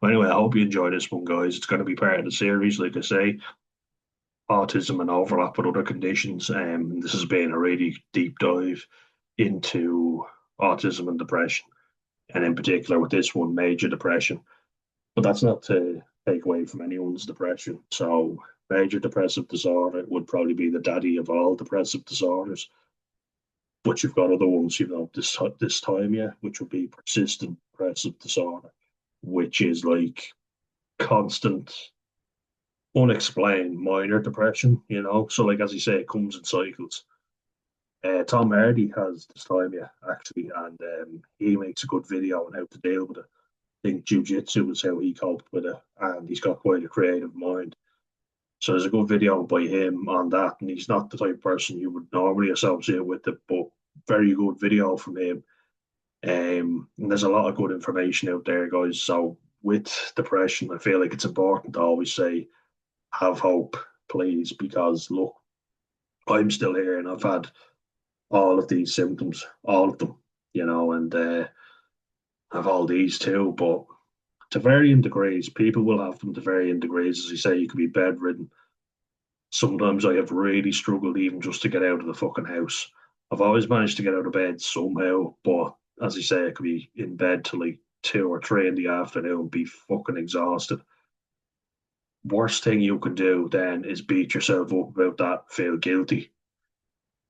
Anyway, I hope you enjoy this one, guys. It's going to be part of the series, like I say, autism and overlap with other conditions. This has been a really deep dive into autism and depression, and in particular with this one, major depression. But that's not to take away from anyone's depression. So, major depressive disorder would probably be the daddy of all depressive disorders. But you've got other ones, this time, yeah, which would be persistent depressive disorder, which is like constant, unexplained minor depression. So, like as you say, it comes in cycles. Tom Hardy has dysthymia actually, and he makes a good video on how to deal with it. I think jujitsu is how he coped with it, and he's got quite a creative mind. So there's a good video by him on that, and he's not the type of person you would normally associate with it, but very good video from him. And there's a lot of good information out there, guys. So with depression, I feel like it's important to always say, have hope, please, because look, I'm still here and I've had all of these symptoms, all of them, and have all these too. But to varying degrees, people will have them to varying degrees. As you say, you could be bedridden. Sometimes I have really struggled even just to get out of the fucking house. I've always managed to get out of bed somehow, but as you say, I could be in bed till like 2 or 3 in the afternoon, be fucking exhausted. Worst thing you can do then is beat yourself up about that, feel guilty.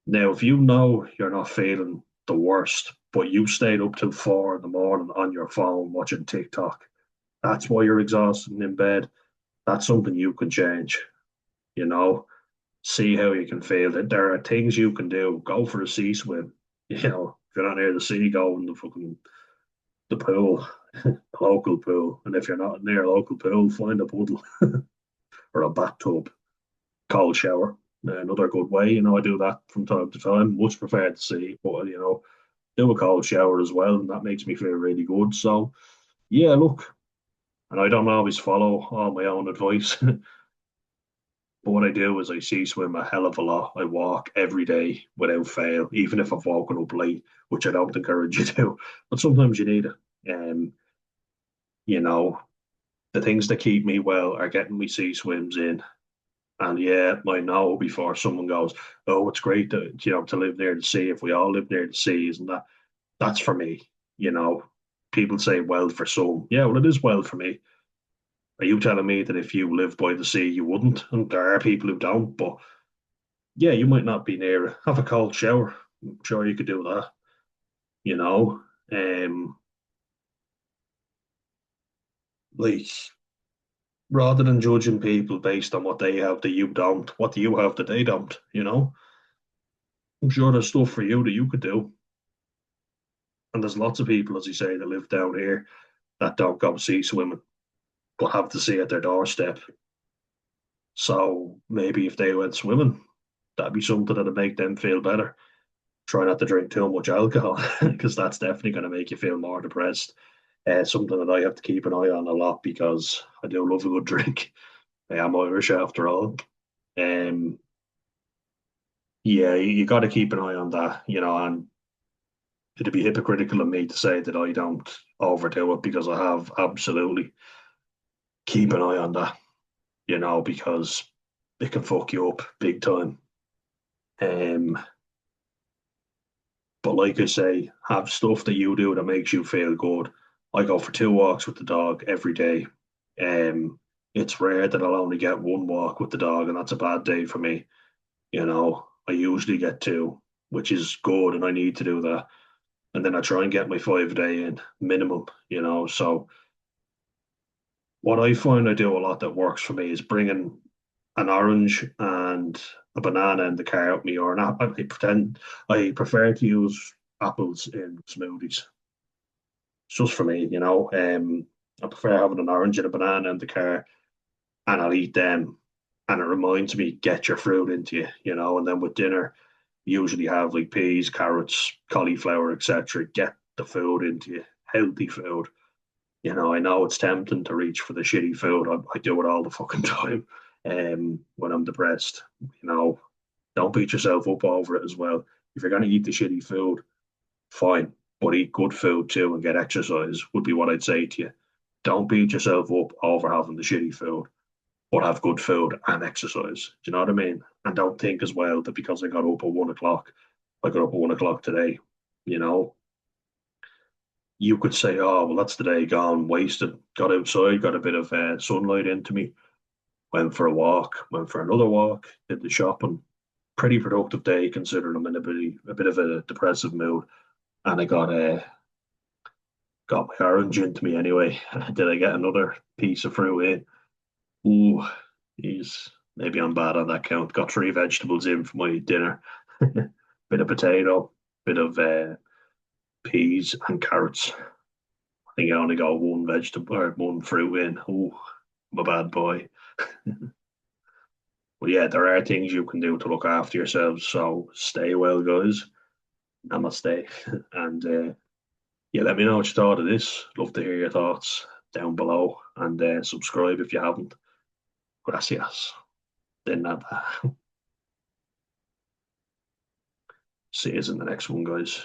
Now, if you know you're not feeling the worst, but you stayed up till 4 in the morning on your phone watching TikTok, that's why you're exhausted in bed. That's something you can change, you know. See how you can feel it. There are things you can do. Go for a sea swim. If you're not near the sea, go in the pool, local pool. And if you're not near a local pool, find a puddle or a bathtub. Cold shower. Another good way. I do that from time to time. Much prefer to sea, but do a cold shower as well, and that makes me feel really good. So yeah, look, and I don't always follow all my own advice. But what I do is I sea swim a hell of a lot. I walk every day without fail, even if I've woken up late, which I don't encourage you to. But sometimes you need it. And, you know, the things that keep me well are getting me sea swims in. And yeah, I know before someone goes, oh, it's great to live near the sea. If we all live near the sea, isn't that? That's for me. You know, People say, well, for some. Yeah, well, it is well for me. Are you telling me that if you live by the sea, you wouldn't? And there are people who don't, but yeah, you might not be near it. Have a cold shower. I'm sure you could do that, you know. Um, like rather than judging people based on what they have that you don't, what do you have that they don't? I'm sure there's stuff for you that you could do. And there's lots of people, as you say, that live down here that don't go sea swimming, but have the sea at their doorstep. So maybe if they went swimming, that'd be something that'd make them feel better. Try not to drink too much alcohol because that's definitely going to make you feel more depressed. Something that I have to keep an eye on a lot because I do love a good drink. I am Irish after all. Um, yeah, you got to keep an eye on that, and it'd be hypocritical of me to say that I don't overdo it because I have absolutely keep an eye on that, because it can fuck you up big time. Um, but like I say, have stuff that you do that makes you feel good. I go for 2 walks with the dog every day. Um, it's rare that I'll only get 1 walk with the dog, and that's a bad day for me. I usually get two, which is good, and I need to do that. And then I try and get my 5 day in minimum. So what I find I do a lot that works for me is bringing an orange and a banana in the car with me, or an apple. I prefer to use apples in smoothies. It's just for me, you know. I prefer having an orange and a banana in the car, and I'll eat them. And it reminds me, get your fruit into you, you know. And then with dinner, usually have like peas, carrots, cauliflower, etc. Get the food into you, healthy food. You know, I know it's tempting to reach for the shitty food. I do it all the fucking time. When I'm depressed, you know, don't beat yourself up over it as well. If you're gonna eat the shitty food, fine, but eat good food too and get exercise would be what I'd say to you. Don't beat yourself up over having the shitty food, but have good food and exercise. Do you know what I mean? And don't think as well that because I got up at 1 o'clock, I got up at 1 o'clock today. You know, you could say, oh, well, that's the day gone, wasted. Got outside, got a bit of sunlight into me, went for a walk, went for another walk, did the shopping. Pretty productive day considering I'm in a bit of a depressive mood. And I got my orange into me anyway. Did I get another piece of fruit in? Ooh, geez, maybe I'm bad on that count. Got three vegetables in for my dinner. Bit of potato, bit of peas and carrots. I think I only got one vegetable or one fruit in. Ooh, I'm a bad boy. But yeah, there are things you can do to look after yourselves. So stay well, guys. Namaste. And yeah, let me know what you thought of this. Love to hear your thoughts down below and subscribe if you haven't. Gracias. De nada. See you in the next one, guys.